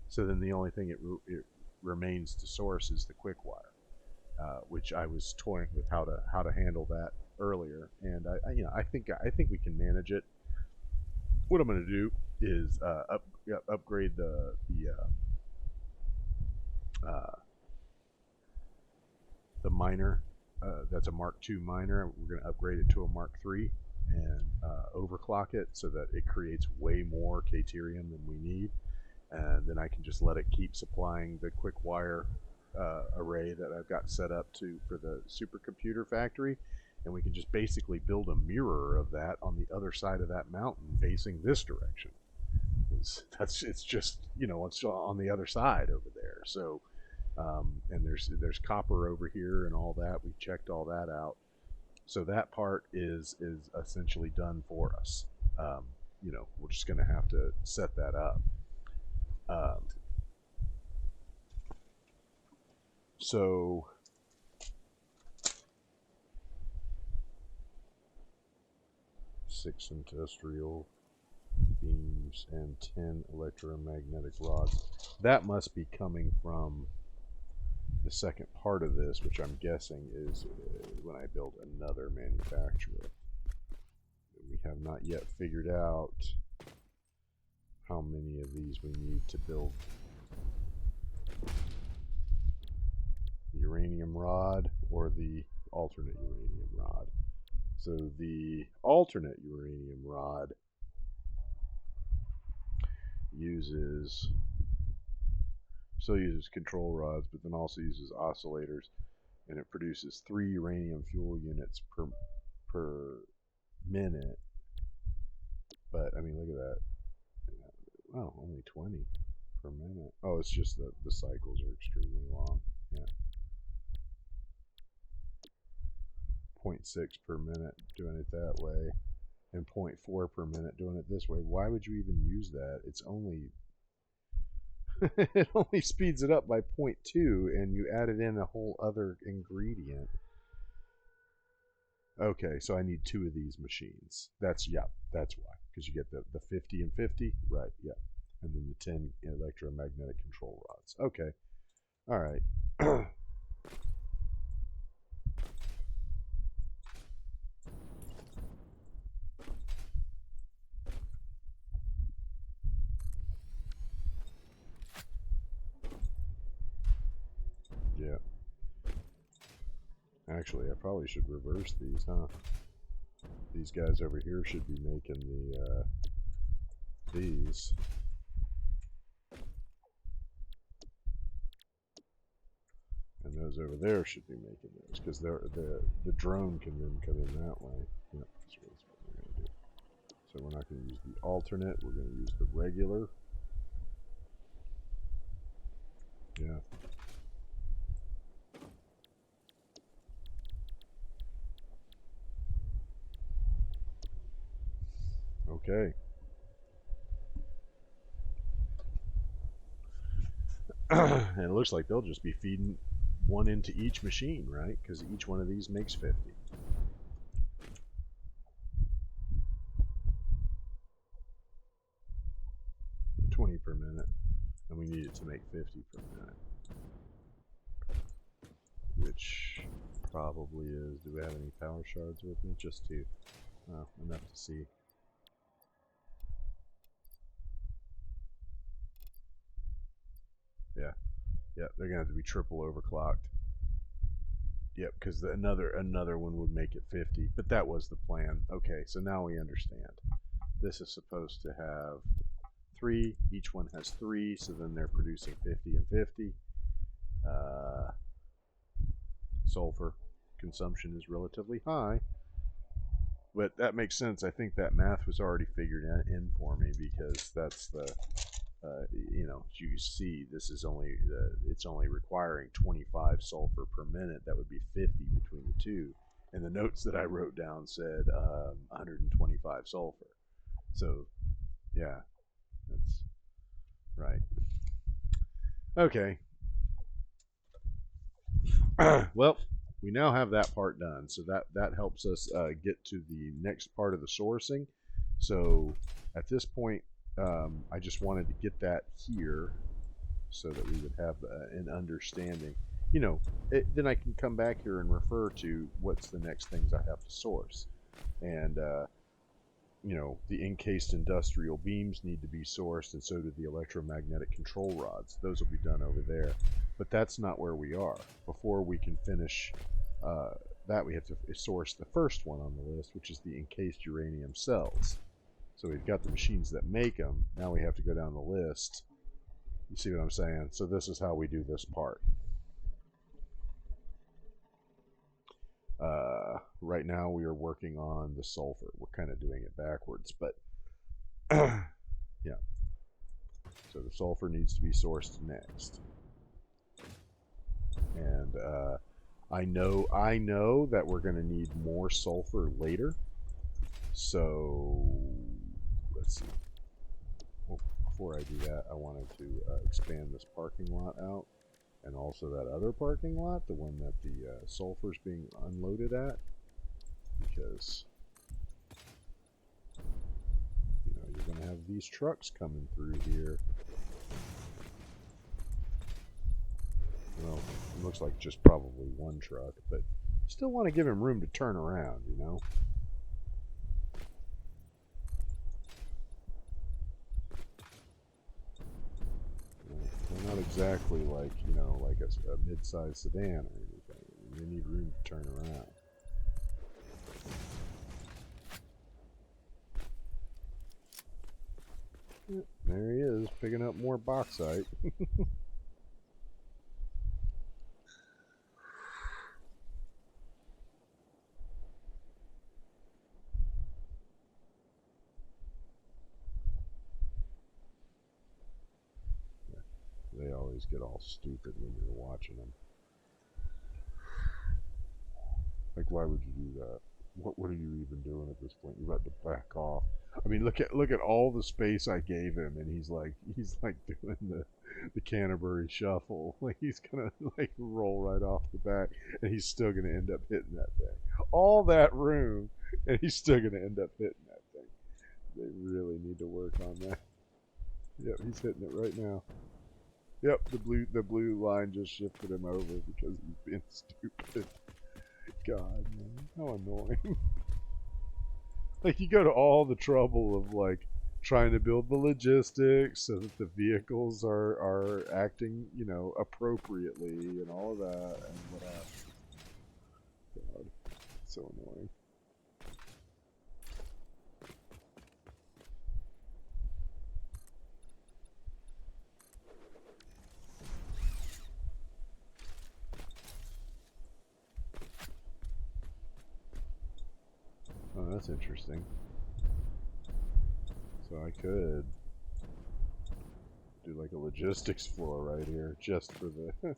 so then the only thing it remains to source is the quick wire, which I was toying with how to handle that earlier, and I think we can manage it. What I'm going to do is upgrade the miner. That's a Mark II miner. We're going to upgrade it to a Mark III and overclock it so that it creates way more Caterium than we need, and then I can just let it keep supplying the quick wire array that I've got set up for the supercomputer factory, and we can just basically build a mirror of that on the other side of that mountain facing this direction. It's just it's on the other side over there. So and there's copper over here and all that. We checked all that out. So that part is essentially done for us. We're just going to have to set that up. Um, so 6 industrial beams and 10 electromagnetic rods. That must be coming from the second part of this, which I'm guessing is when I build another manufacturer. We have not yet figured out how many of these we need to build the uranium rod or the alternate uranium rod. So the alternate uranium rod still uses control rods, but then also uses oscillators, and it produces 3 uranium fuel units per minute. But I mean, look at that. Oh, only 20 per minute. Oh, it's just that the cycles are extremely long. Yeah. 0.6 per minute doing it that way, and zero point 0.4 per minute doing it this way. Why would you even use that? It's only It only speeds it up by 0.2, and you added in a whole other ingredient. Okay, so I need two of these machines. That's why. Because you get the 50 and 50, right? Yeah, and then the 10 electromagnetic control rods. Okay, all right. Yeah, actually, I probably should reverse these, huh? These guys over here should be making these, and those over there should be making those, because the drone can then come in that way. Yep, that's what we're gonna do. So we're not going to use the alternate. We're going to use the regular. Yeah. Okay. And it looks like they'll just be feeding one into each machine, right? Because each one of these makes 50. 20 per minute. And we need it to make 50 per minute. Which probably is... Do we have any power shards with me? Just two. Oh, enough to see. Yeah. Yeah, they're going to have to be triple overclocked. Yep, because another one would make it 50, but that was the plan. Okay, so now we understand. This is supposed to have 3. Each one has 3, so then they're producing 50 and 50. Uh, sulfur consumption is relatively high, but that makes sense. I think that math was already figured in for me, because that's the as you see, this is only it's only requiring 25 sulfur per minute. That would be 50 between the two. And the notes that I wrote down said 125 sulfur. So yeah, that's right. Okay. Well, we now have that part done, so that helps us get to the next part of the sourcing. So at this point, I just wanted to get that here so that we would have an understanding. Then I can come back here and refer to what's the next things I have to source. And the encased industrial beams need to be sourced, and so do the electromagnetic control rods. Those will be done over there. But that's not where we are. Before we can finish that, we have to source the first one on the list, which is the encased uranium cells. So we've got the machines that make them. Now we have to go down the list. You see what I'm saying? So this is how we do this part. Right now we are working on the sulfur. We're kind of doing it backwards, but yeah. So the sulfur needs to be sourced next. And I know that we're going to need more sulfur later. So let's see. Well, before I do that, I wanted to expand this parking lot out, and also that other parking lot, the one that the sulfur's being unloaded at, because you're going to have these trucks coming through here. Well, it looks like just probably one truck, but still want to give him room to turn around, They're not exactly like, like a mid-sized sedan or anything. They need room to turn around. Yep, there he is, picking up more bauxite. They always get all stupid when you're watching them. Like, why would you do that? what are you even doing at this point? You're about to back off. I mean, look at all the space I gave him, and he's like doing the Canterbury shuffle. Like he's gonna like roll right off the back, and he's still gonna end up hitting that thing. All that room, and he's still gonna end up hitting that thing. They really need to work on that. Yep, he's hitting it right now. Yep, the blue line just shifted him over because he's being stupid. God, man, how annoying. Like you go to all the trouble of like trying to build the logistics so that the vehicles are acting, appropriately and all of that, and what happens? God, so annoying. Oh, that's interesting. So I could do like a logistics floor right here just for the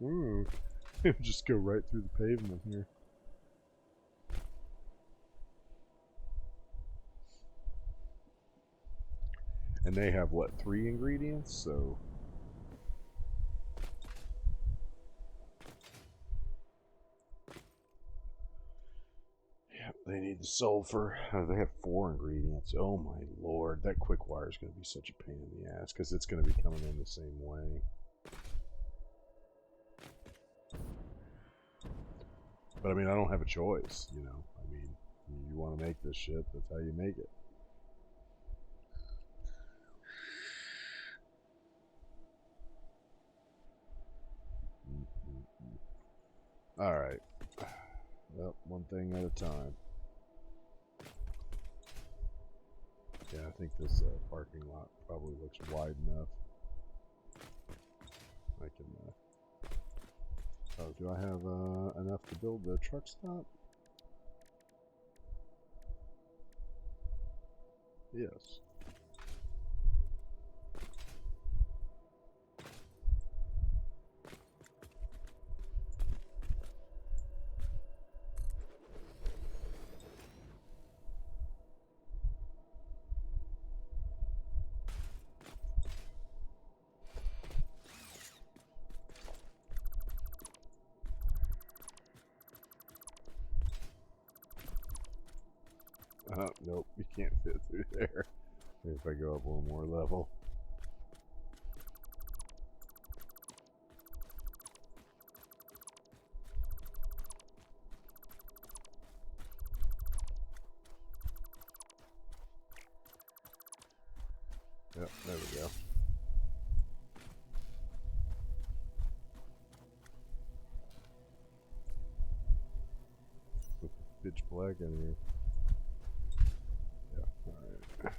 ooh, just go right through the pavement here. And they have what, 3 ingredients? So yeah, they need the sulfur. They have 4 ingredients. Oh my lord, that quick wire is going to be such a pain in the ass because it's going to be coming in the same way. But I mean, I don't have a choice, I mean, you want to make this shit, that's how you make it. All right. Well, one thing at a time. Yeah, I think this parking lot probably looks wide enough. I can. Oh, do I have enough to build the truck stop? Yes. Nope, you can't fit through there. Maybe if I go up one more level. Yep, there we go. Pitch black in here. Yeah, alright.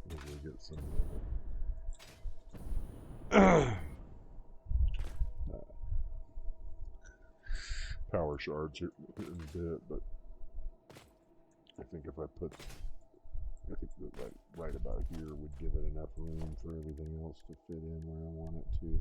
Maybe we'll get some power shards here in a bit, but I think if I put, I think that like right about here would give it enough room for everything else to fit in where I want it to.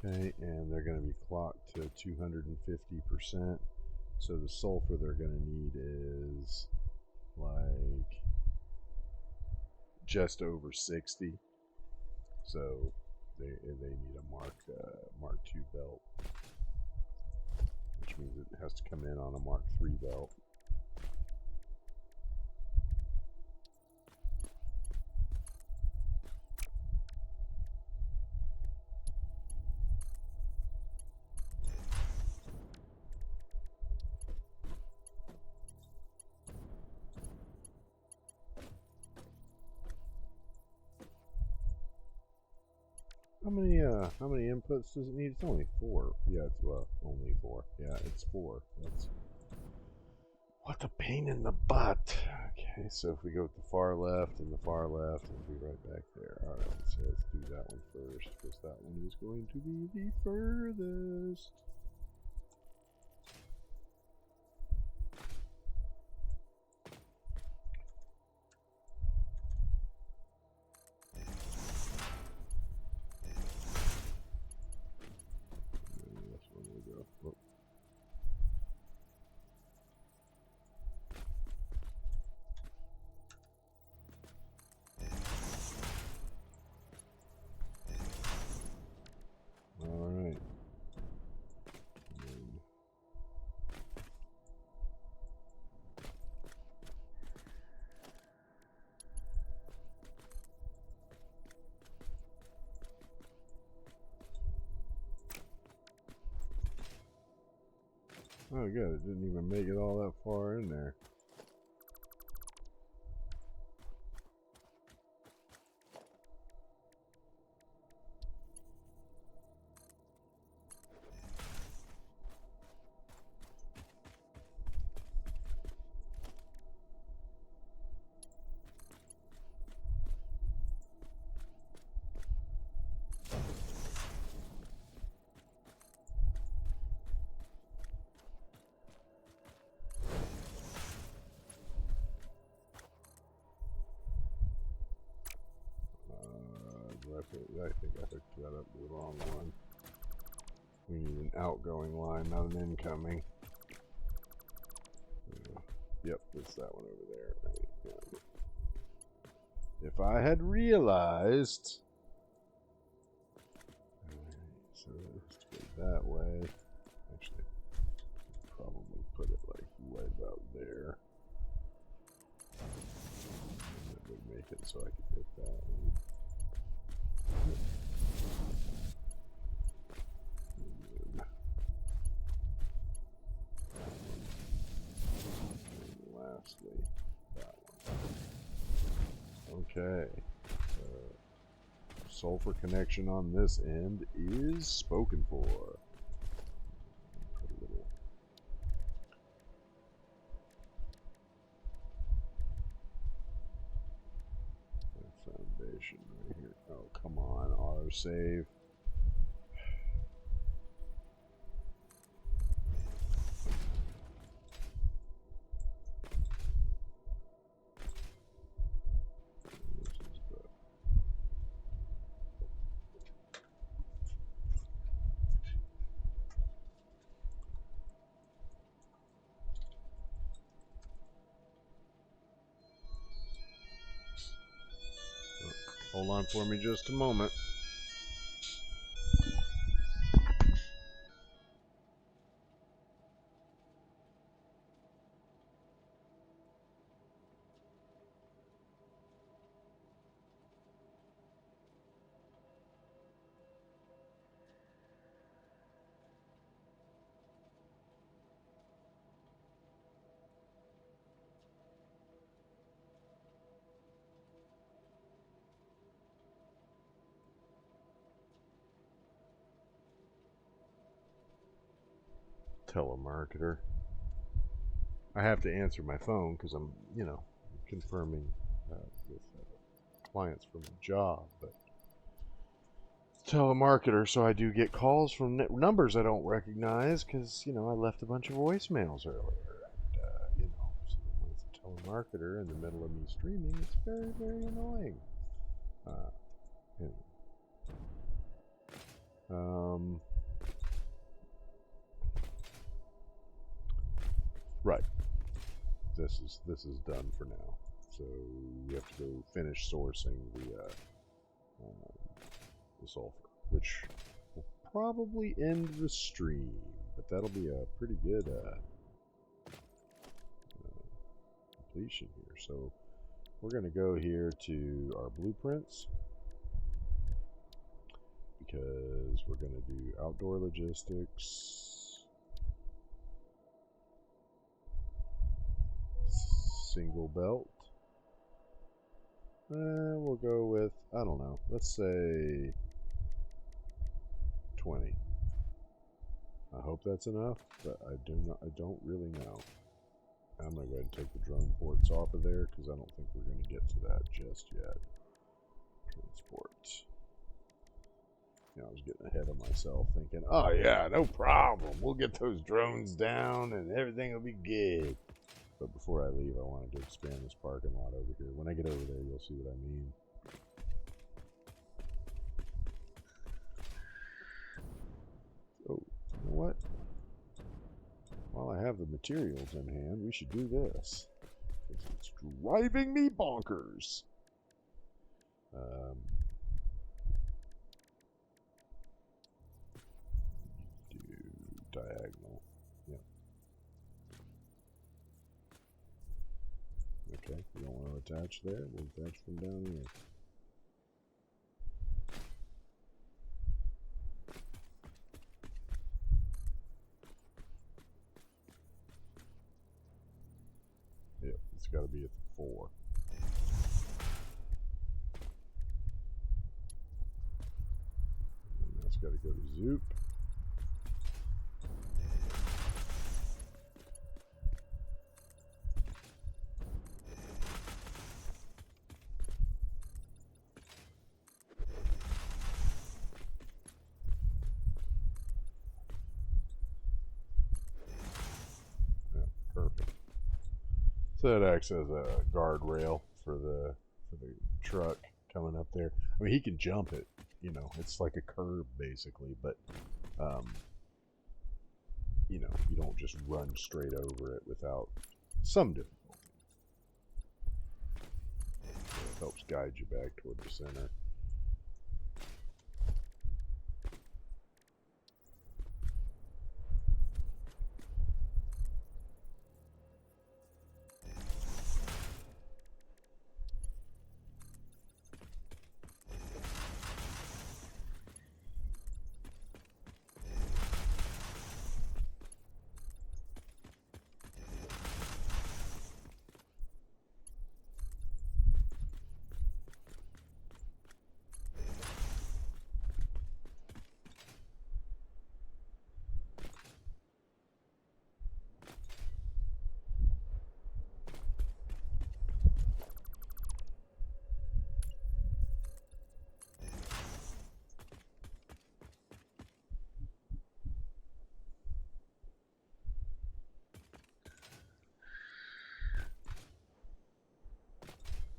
Okay, and they're going to be clocked to 250%. So the sulfur they're going to need is like just over 60. So they need a Mark II belt, which means it has to come in on a Mark III belt. How many inputs does it need? It's only 4. Yeah, it's only 4. Yeah, it's 4. That's What a pain in the butt. Okay, so if we go with the far left and the far left, it'll be right back there. Alright, so let's do that one first, because that one is going to be the furthest. And this one will go. Whoop. Alright. Oh good, it didn't even make it all that far in there. I think I hooked that up to the wrong one. We need an outgoing line, not an incoming. Yep, it's that one over there. Right? Yeah. If I had realized... So let's go that way. Actually, probably put it like right about there. And that would make it so I could get that one. And lastly, that one. Okay. Sulfur connection on this end is spoken for. Put a little foundation right here. Oh, come on, autosave. Hold on for me just a moment. Telemarketer. I have to answer my phone because I'm, confirming with clients for my job, but telemarketer, so I do get calls from numbers I don't recognize because, I left a bunch of voicemails earlier. And, so when it's a telemarketer in the middle of me streaming, it's very, very annoying. Anyway. Right. This is done for now. So we have to go finish sourcing the sulfur, which will probably end the stream, but that'll be a pretty good completion here. So we're going to go here to our blueprints because we're going to do outdoor logistics, single belt. We'll go with, I don't know, let's say 20. I hope that's enough, but I don't really know. I'm going to go ahead and take the drone ports off of there because I don't think we're going to get to that just yet. Transport. I was getting ahead of myself thinking, oh yeah, no problem. We'll get those drones down and everything will be good. But before I leave, I wanted to expand this parking lot over here. When I get over there, you'll see what I mean. Oh, you know what? While I have the materials in hand, we should do this. It's driving me bonkers. Do diagonal. Yep. Okay, we don't want to attach there. We'll attach from down here. Yep, it's got to be at the 4. And that's got to go to Zoop. Perfect. So that acts as a guardrail for the truck coming up there. I mean, he can jump it. You know, it's like a curb basically, but you know, you don't just run straight over it without some difficulty. So it helps guide you back toward the center.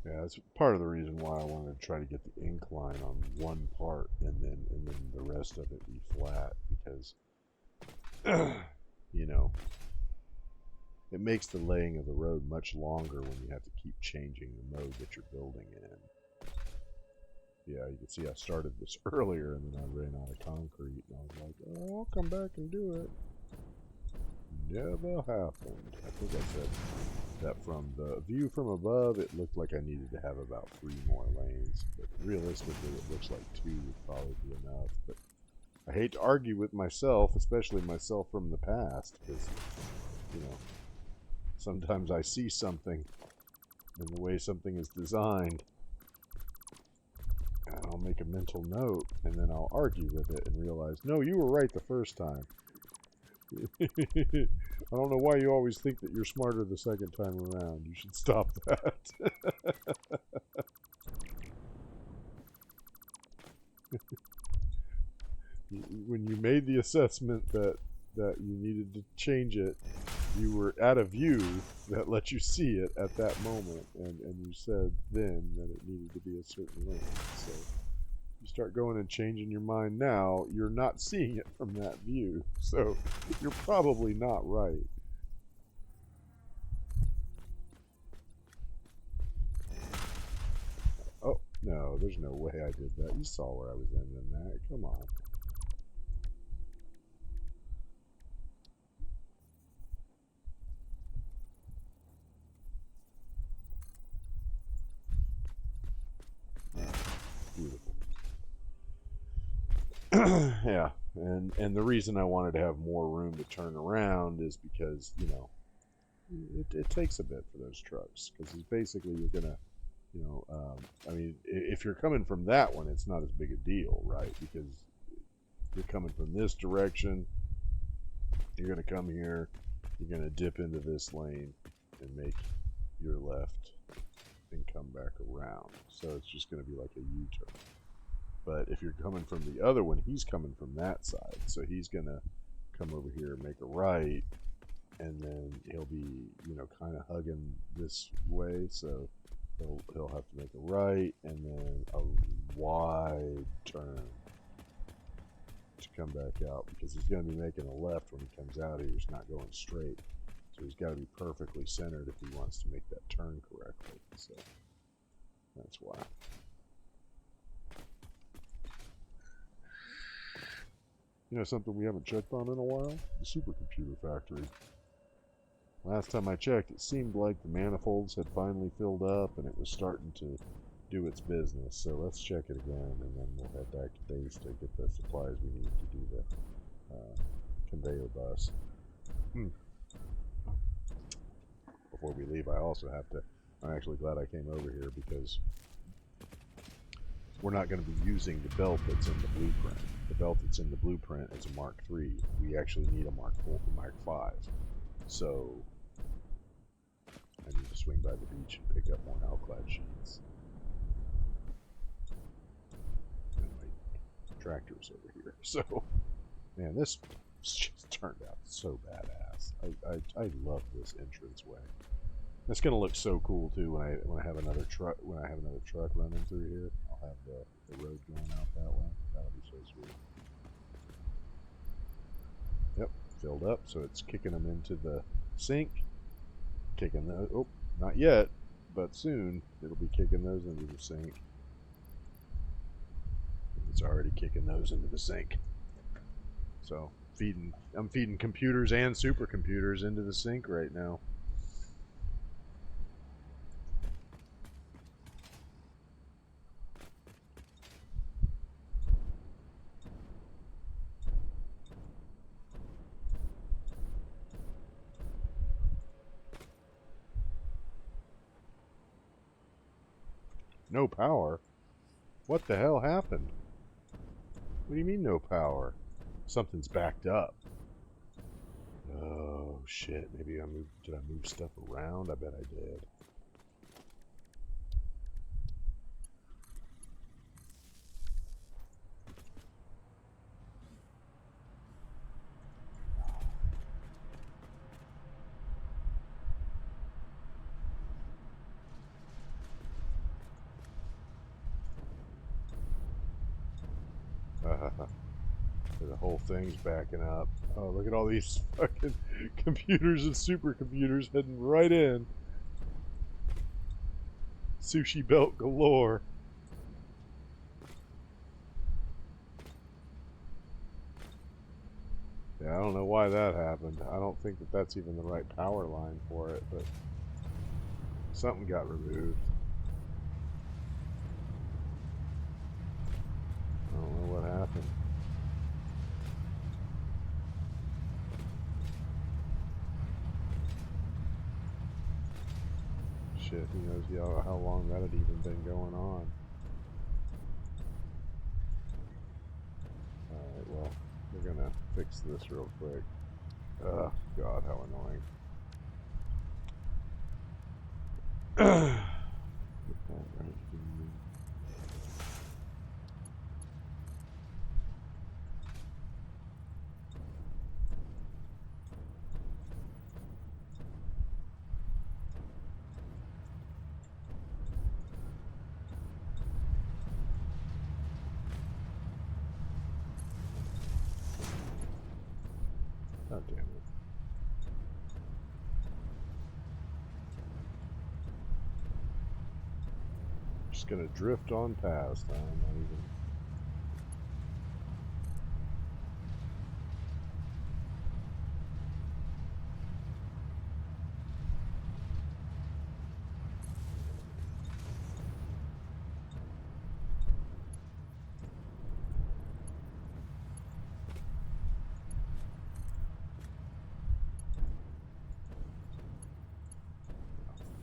Yeah, that's part of the reason why I wanted to try to get the incline on one part and then the rest of it be flat, because you know, it makes the laying of the road much longer when you have to keep changing the mode that you're building in. Yeah, you can see I started this earlier and then I ran out of concrete and I was like, oh, I'll come back and do it. Never happened. I think I said that from the view from above, it looked like I needed to have about 3 more lanes, but realistically, it looks like 2 would probably be enough. But I hate to argue with myself, especially myself from the past, because, you know, sometimes I see something in the way something is designed, and I'll make a mental note, and then I'll argue with it and realize, no, you were right the first time. I don't know why you always think that you're smarter the second time around. You should stop that. When you made the assessment that you needed to change it, you were at a view that let you see it at that moment, and you said then that it needed to be a certain length. So you start going and changing your mind now, you're not seeing it from that view. So you're probably not right. Oh, no, there's no way I did that. You saw where I was ending that. Come on. Beautiful. Yeah, and the reason I wanted to have more room to turn around is because, you know, it takes a bit for those trucks, because basically you're gonna, you know, I mean, if you're coming from that one, it's not as big a deal, right? Because you're coming from this direction, you're gonna come here, you're gonna dip into this lane, and make your left and come back around. So it's just going to be like a U-turn. But if you're coming from the other one, he's coming from that side. So he's going to come over here and make a right, and then he'll be, you know, kind of hugging this way. So he'll have to make a right and then a wide turn to come back out, because he's going to be making a left when he comes out here. He's not going straight. So he's got to be perfectly centered if he wants to make that turn correctly. So that's why. You know something we haven't checked on in a while? The supercomputer factory. Last time I checked, it seemed like the manifolds had finally filled up and it was starting to do its business. So let's check it again, and then we'll head back to base to get the supplies we need to do the conveyor bus. Before we leave, I also have to... I'm actually glad I came over here, because we're not going to be using the belt that's in the blueprint. The belt that's in the blueprint is a Mark III. We actually need a Mark IV, Mark V. So I need to swing by the beach and pick up more alclad sheets. And my tractor's over here. So, man, this just turned out so badass. I love this entranceway. It's gonna look so cool too when I have another truck running through here. I'll have the road going out that way. That'll be so sweet. Yep, filled up, so it's kicking them into the sink. Kicking those. Oh, not yet, but soon it'll be kicking those into the sink. It's already kicking those into the sink. So I'm feeding computers and supercomputers into the sink right now. No power? What the hell happened? What do you mean no power? Something's backed up. Oh shit, maybe did I move stuff around? I bet I did. The whole thing's backing up. Oh, look at all these fucking computers and supercomputers heading right in. Sushi belt galore. Yeah, I don't know why that happened. I don't think that that's even the right power line for it, but something got removed. I don't know what happened. Shit, who knows how long that had even been going on. Alright, well, we're gonna fix this real quick. Oh, God, how annoying. Alright. God damn it. Just gonna drift on past. I'm not even...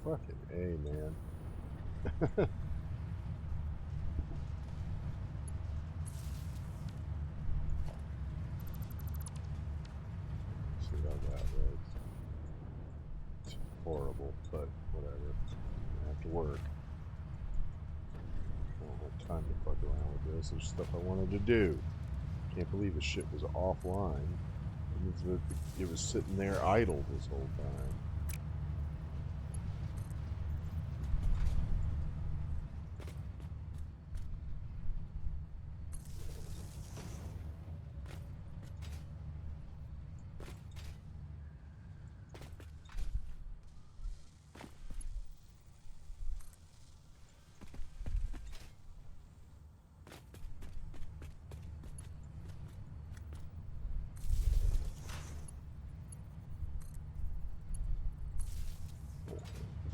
Fucking A, man. See how that was. It's horrible. time to fuck around with this. There's stuff I wanted to do. Can't believe the shit was offline. It was sitting there idle this whole time.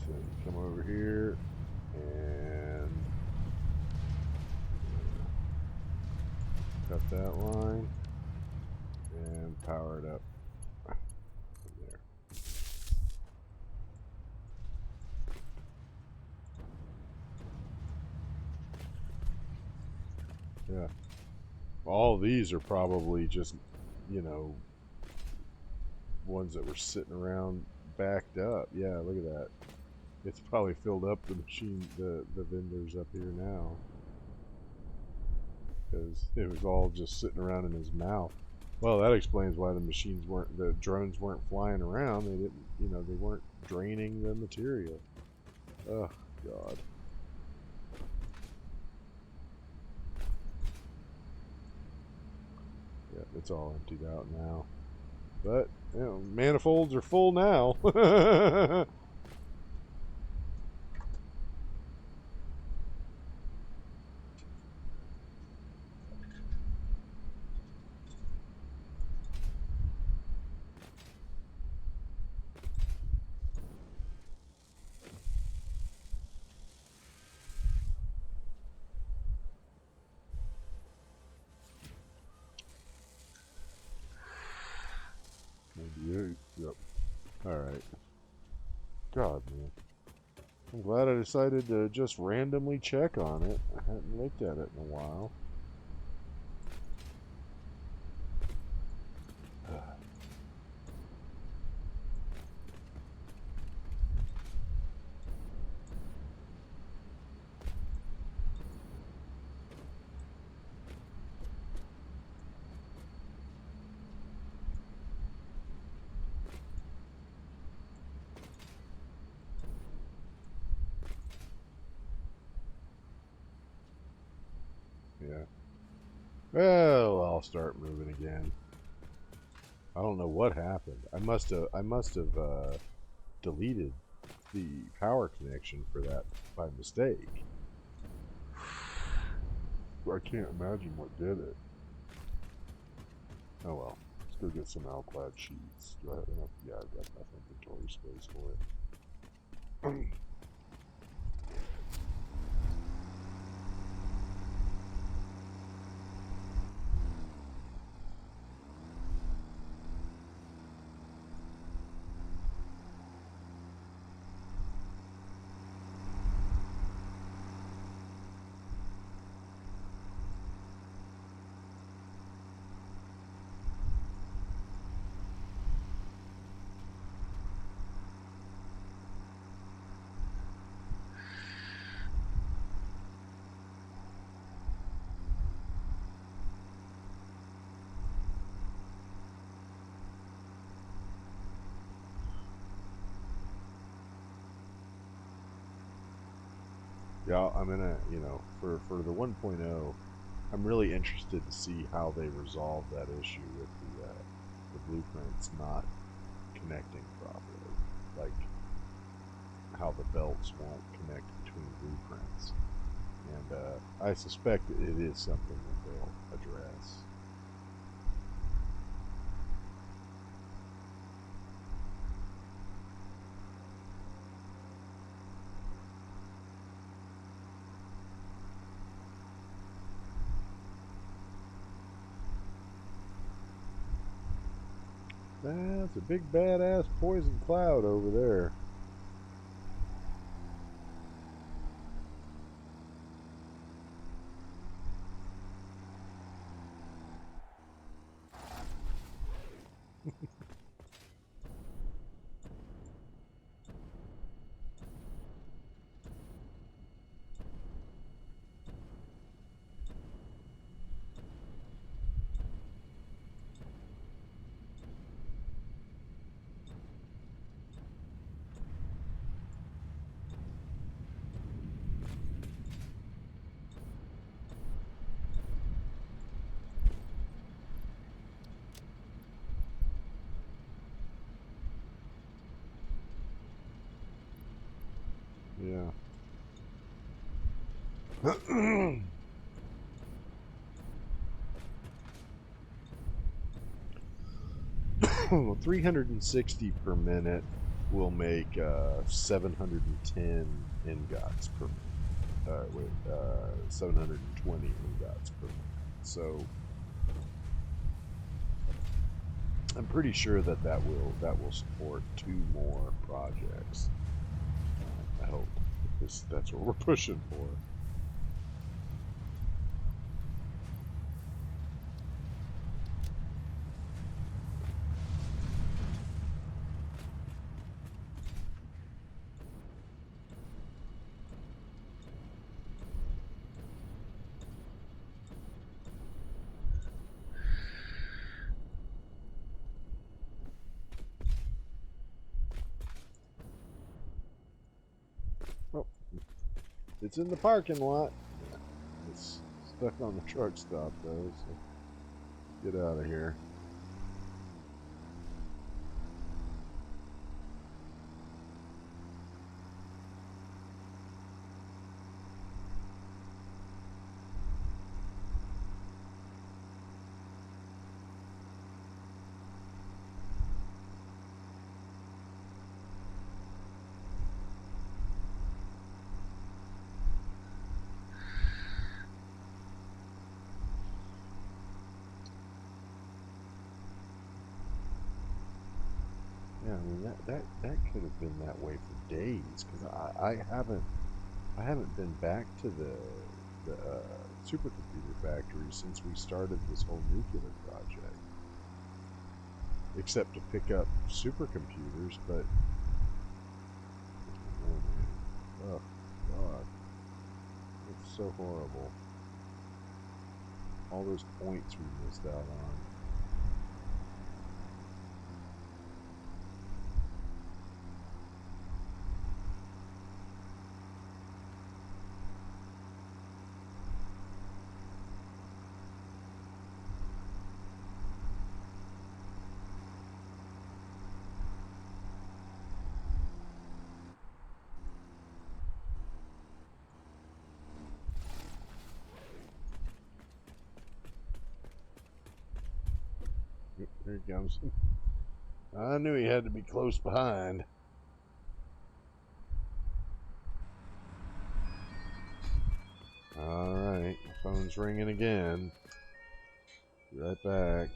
So come over here and cut that line and power it up from there. Yeah. All these are probably just, you know, ones that were sitting around backed up. Yeah, look at that. It's probably filled up the machine, the vendors up here now. Because it was all just sitting around in his mouth. Well, that explains why the drones weren't flying around. They didn't, you know, they weren't draining the material. Oh, God. Yeah, it's all emptied out now. But, you know, manifolds are full now. Yep. Alright. God, man. I'm glad I decided to just randomly check on it. I hadn't looked at it in a while. Yeah. Well, I'll start moving again. I don't know what happened. I must have deleted the power connection for that by mistake. I can't imagine what did it. Oh well. Let's go get some Alclad sheets. Do I have enough? Yeah, I've got enough inventory space for it. Yeah, I'm gonna, you know, for the 1.0, I'm really interested to see how they resolve that issue with the blueprints not connecting properly. Like how the belts won't connect between blueprints. And I suspect it is something that they'll address. That's a big badass poison cloud over there. Yeah. Well, 360 per minute will make 710 ingots per minute. 720 ingots per minute. So I'm pretty sure that will support two more projects. I hope, because that's what we're pushing for. Oh, it's in the parking lot. It's stuck on the truck stop though, so get out of here. Yeah, I mean that could have been that way for days because I haven't been back to the supercomputer factory since we started this whole nuclear project, except to pick up supercomputers. But oh man, oh god, it's so horrible. All those points we missed out on. Here he comes. I knew he had to be close behind. All right, my phone's ringing again. Be right back.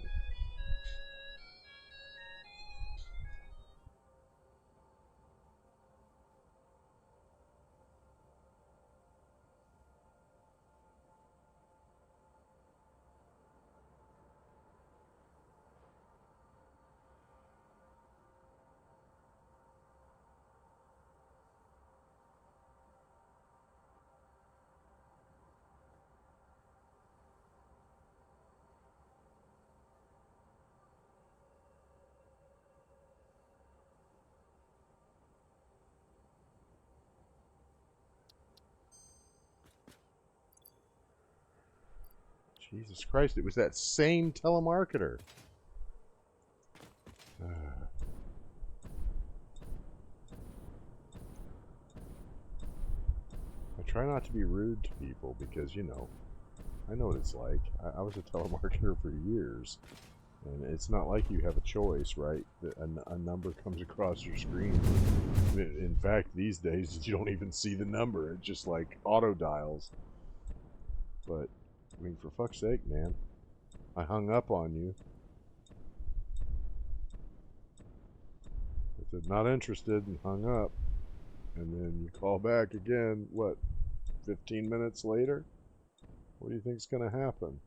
Jesus Christ, it was that same telemarketer. I try not to be rude to people because, I know what it's like. I was a telemarketer for years, and it's not like you have a choice, right? A number comes across your screen. In fact, these days, you don't even see the number. It just like auto dials. But, I mean, for fuck's sake, man. I hung up on you. I said, not interested, and hung up. And then you call back again, what, 15 minutes later? What do you think's going to happen?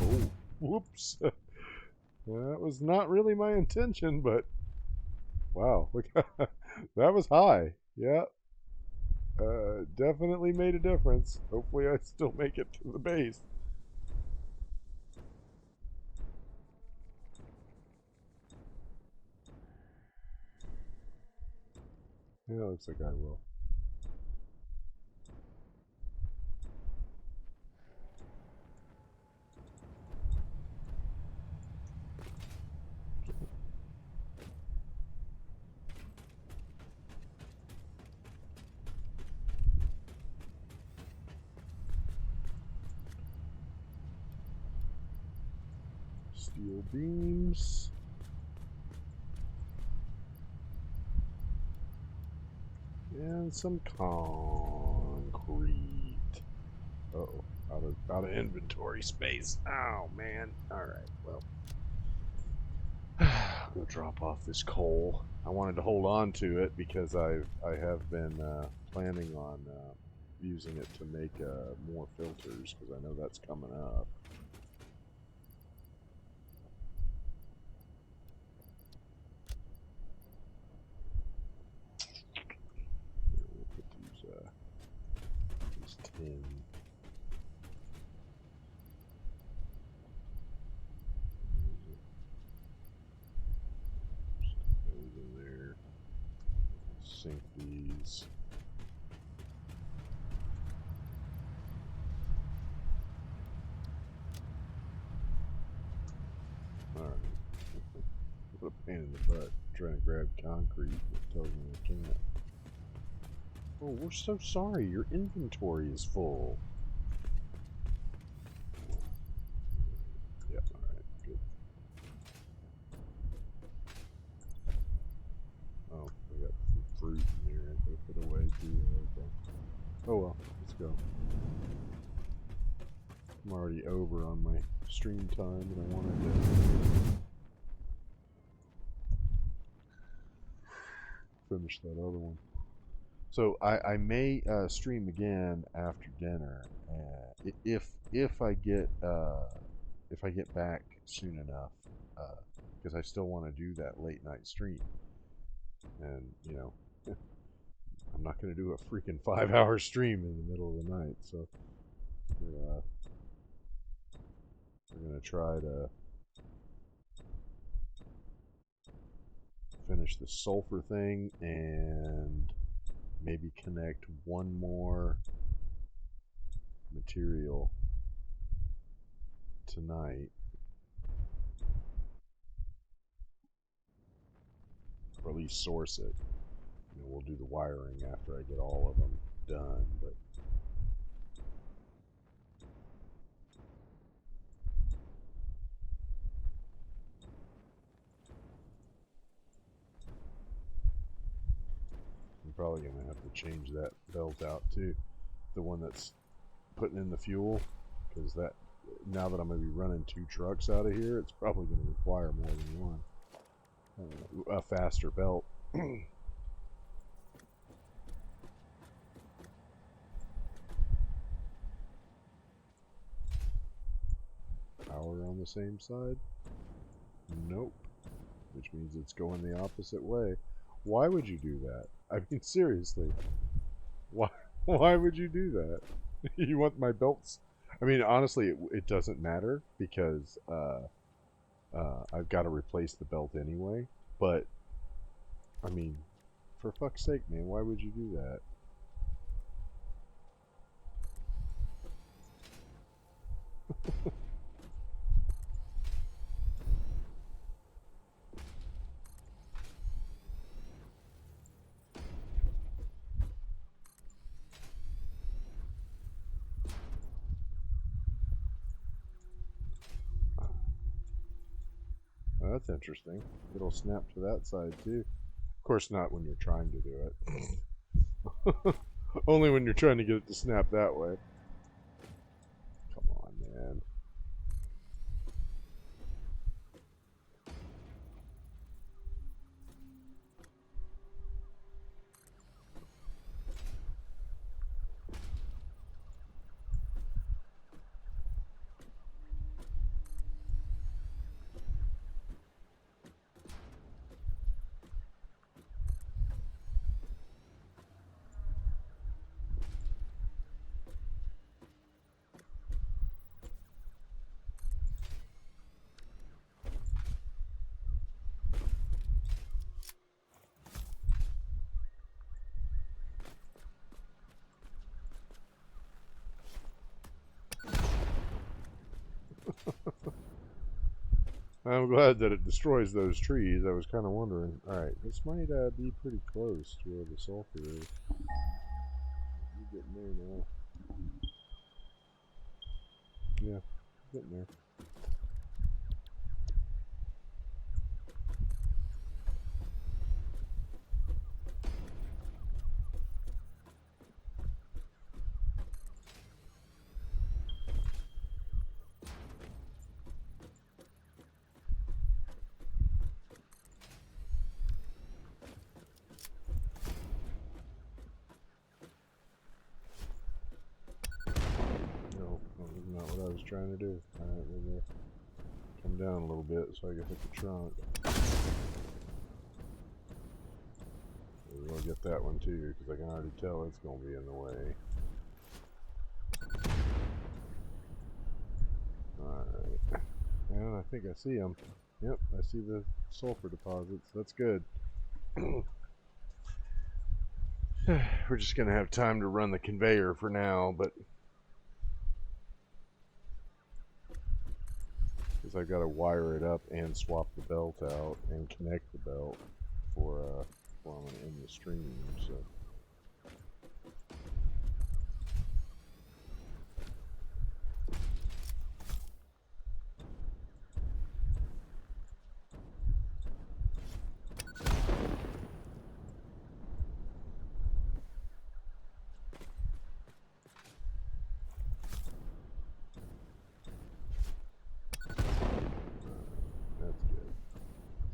Oh, whoops. That was not really my intention, but wow, look, that was high. Yeah, definitely made a difference. Hopefully, I still make it to the base. Yeah, looks like I will. Steel beams. And some concrete. Uh-oh. Out of inventory space. Oh, man. Alright, well. I'll go drop off this coal. I wanted to hold on to it because I have been planning on using it to make more filters because I know that's coming up. Here, we'll put these tin. Stick those in there. Sink these. Alright. What a pain in the butt trying to grab concrete that tells me I can't. Oh, we're so sorry. Your inventory is full. Yep, alright, good. Oh, I got some fruit in here I could put away too. Okay. Oh well, let's go. I'm already over on my stream time and I wanted to finish that other one. So I may stream again after dinner if I get back soon enough because I still want to do that late night stream, and you know I'm not going to do a freaking 5-hour stream in the middle of the night, so we're going to try to finish the sulfur thing and maybe connect one more material tonight, or at least source it. You know, we'll do the wiring after I get all of them done, but I'm probably going to have to change that belt out too, the one that's putting in the fuel, because that, now that I'm going to be running 2 trucks out of here, it's probably going to require more than one. A faster belt. Power on the same side? Nope. Which means it's going the opposite way. Why would you do that? I mean, seriously. Why? Why would you do that? You want my belts? I mean, honestly, it doesn't matter because I've got to replace the belt anyway. But I mean, for fuck's sake, man, why would you do that? Oh, that's interesting. It'll snap to that side too. Of course, not when you're trying to do it. Only when you're trying to get it to snap that way. Come on, man. I'm glad that it destroys those trees. I was kind of wondering. Alright, this might be pretty close to where the sulfur is. You getting there now. Yeah, getting there. trying to do? Alright, we're gonna come down a little bit so I can hit the trunk. We'll get that one too, because I can already tell it's going to be in the way. Alright. And I think I see them. Yep, I see the sulfur deposits. That's good. We're just going to have time to run the conveyor for now, but because I've got to wire it up and swap the belt out and connect the belt before I'm going to end the stream. So.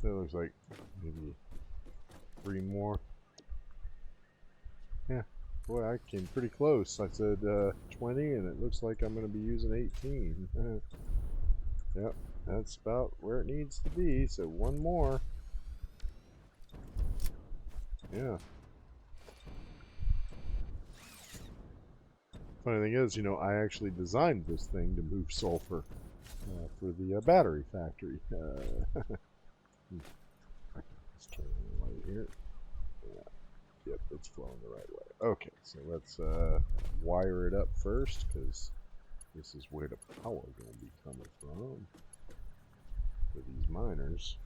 So it looks like maybe 3 more. Yeah, boy, I came pretty close. I said 20, and it looks like I'm going to be using 18. Yep, that's about where it needs to be. So 1 more. Yeah. Funny thing is, you know, I actually designed this thing to move sulfur for the battery factory. Let's turn the light here. Yeah. Yep, it's flowing the right way. Okay, so let's wire it up first, because this is where the power going to be coming from for these miners.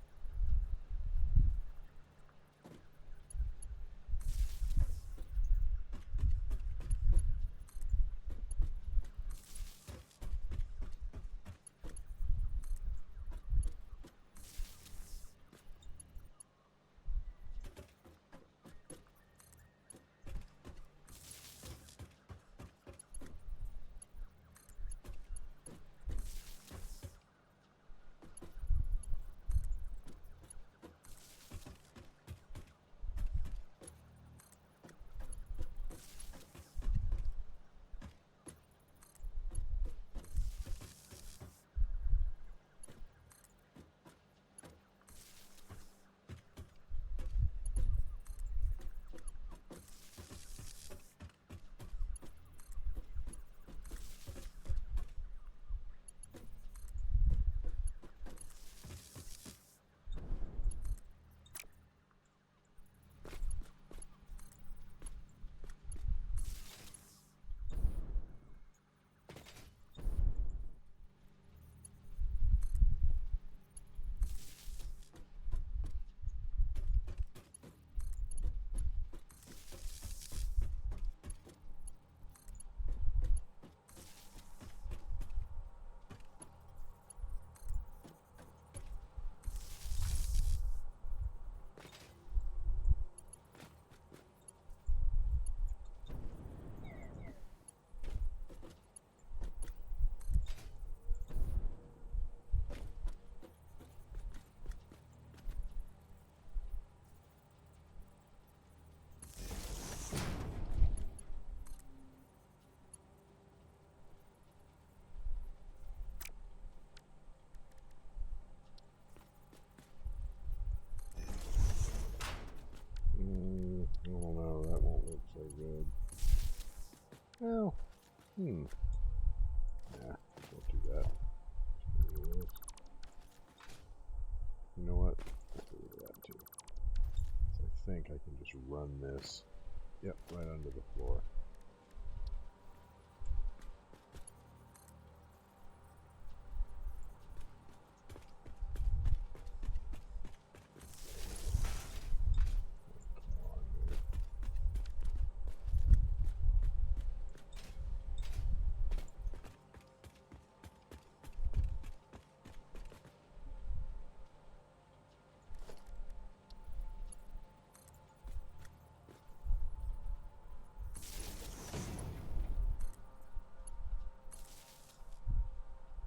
I don't know, that won't look so good. Well, yeah, don't do that. You know what? Let's get rid of that too. So I think I can just run this, yep, right under the floor.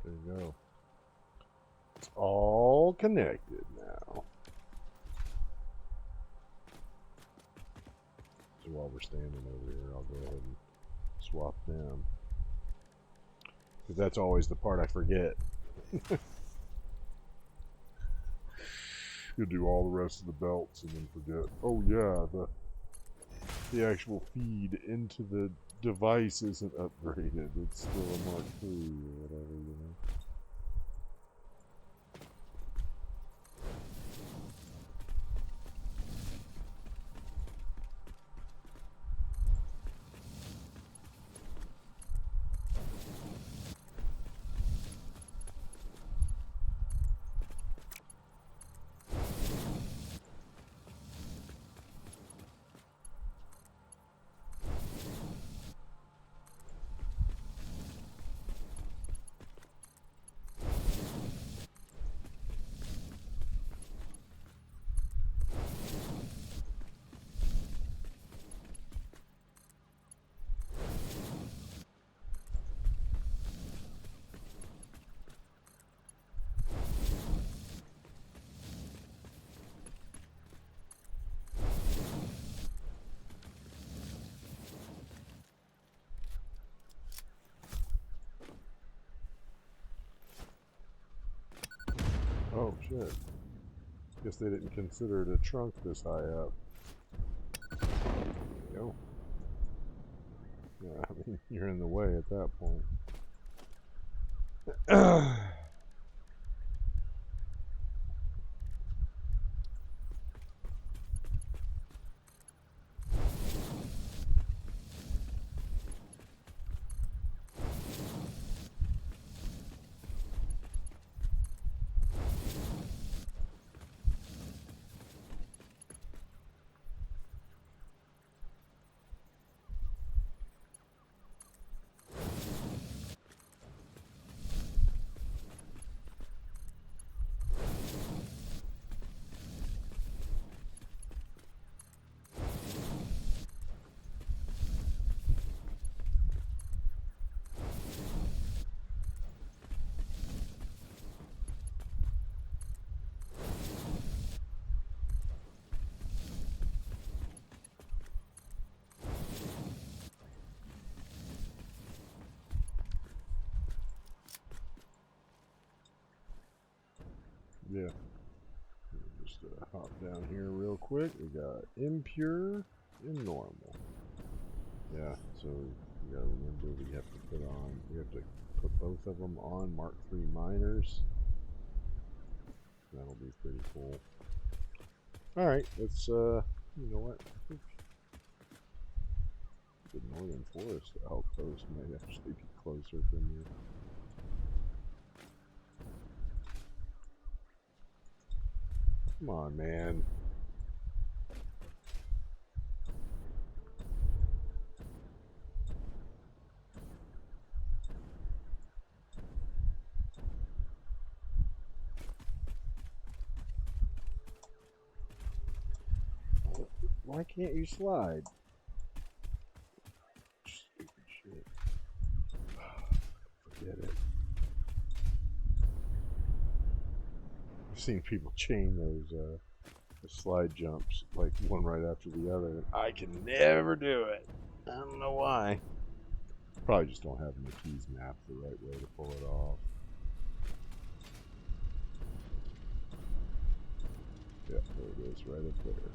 There you go. It's all connected now. So while we're standing over here, I'll go ahead and swap them. Because that's always the part I forget. You do all the rest of the belts and then forget. Oh yeah, the actual feed into the device isn't upgraded. It's still a Mark III or whatever, you know. Oh shit. Guess they didn't consider it a trunk this high up. There you go. Yeah, I mean, you're in the way at that point. Yeah. Just hop down here real quick. We got impure and normal. Yeah, so you gotta remember we have to put both of them on Mark III miners. That'll be pretty cool. Alright, let's you know what? I think the Northern Forest outpost might actually be closer from here. Come on, man. Why can't you slide? Stupid shit. Forget it. I've seen people chain those the slide jumps like one right after the other, and I can never do it. I don't know why. Probably just don't have my keys mapped the right way to pull it off. Yeah, there it is, right up there.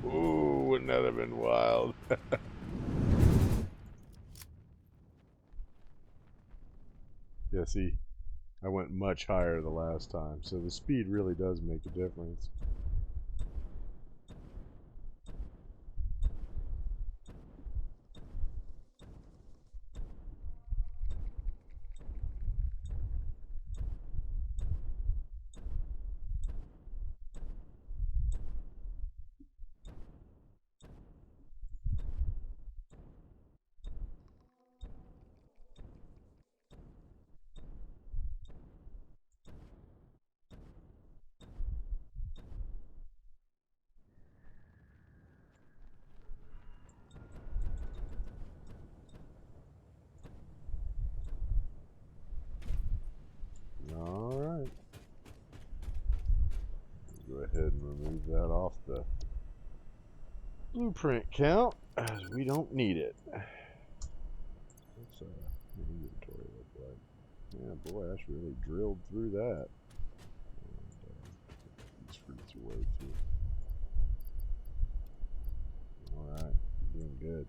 Ooh, wouldn't that have been wild? Yeah, See, I went much higher the last time, so the speed really does make a difference. Alright. Go ahead and remove that off the blueprint count, as we don't need it. What's the inventory look like? Yeah, boy, that's really drilled through that. And these fruits away too. Alright, doing good.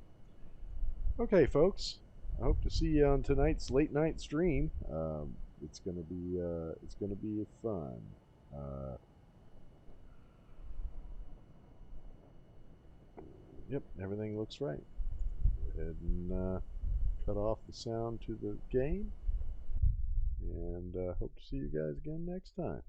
Okay, folks. I hope to see you on tonight's late night stream. It's gonna be fun. Yep, everything looks right. Go ahead and cut off the sound to the game, and hope to see you guys again next time.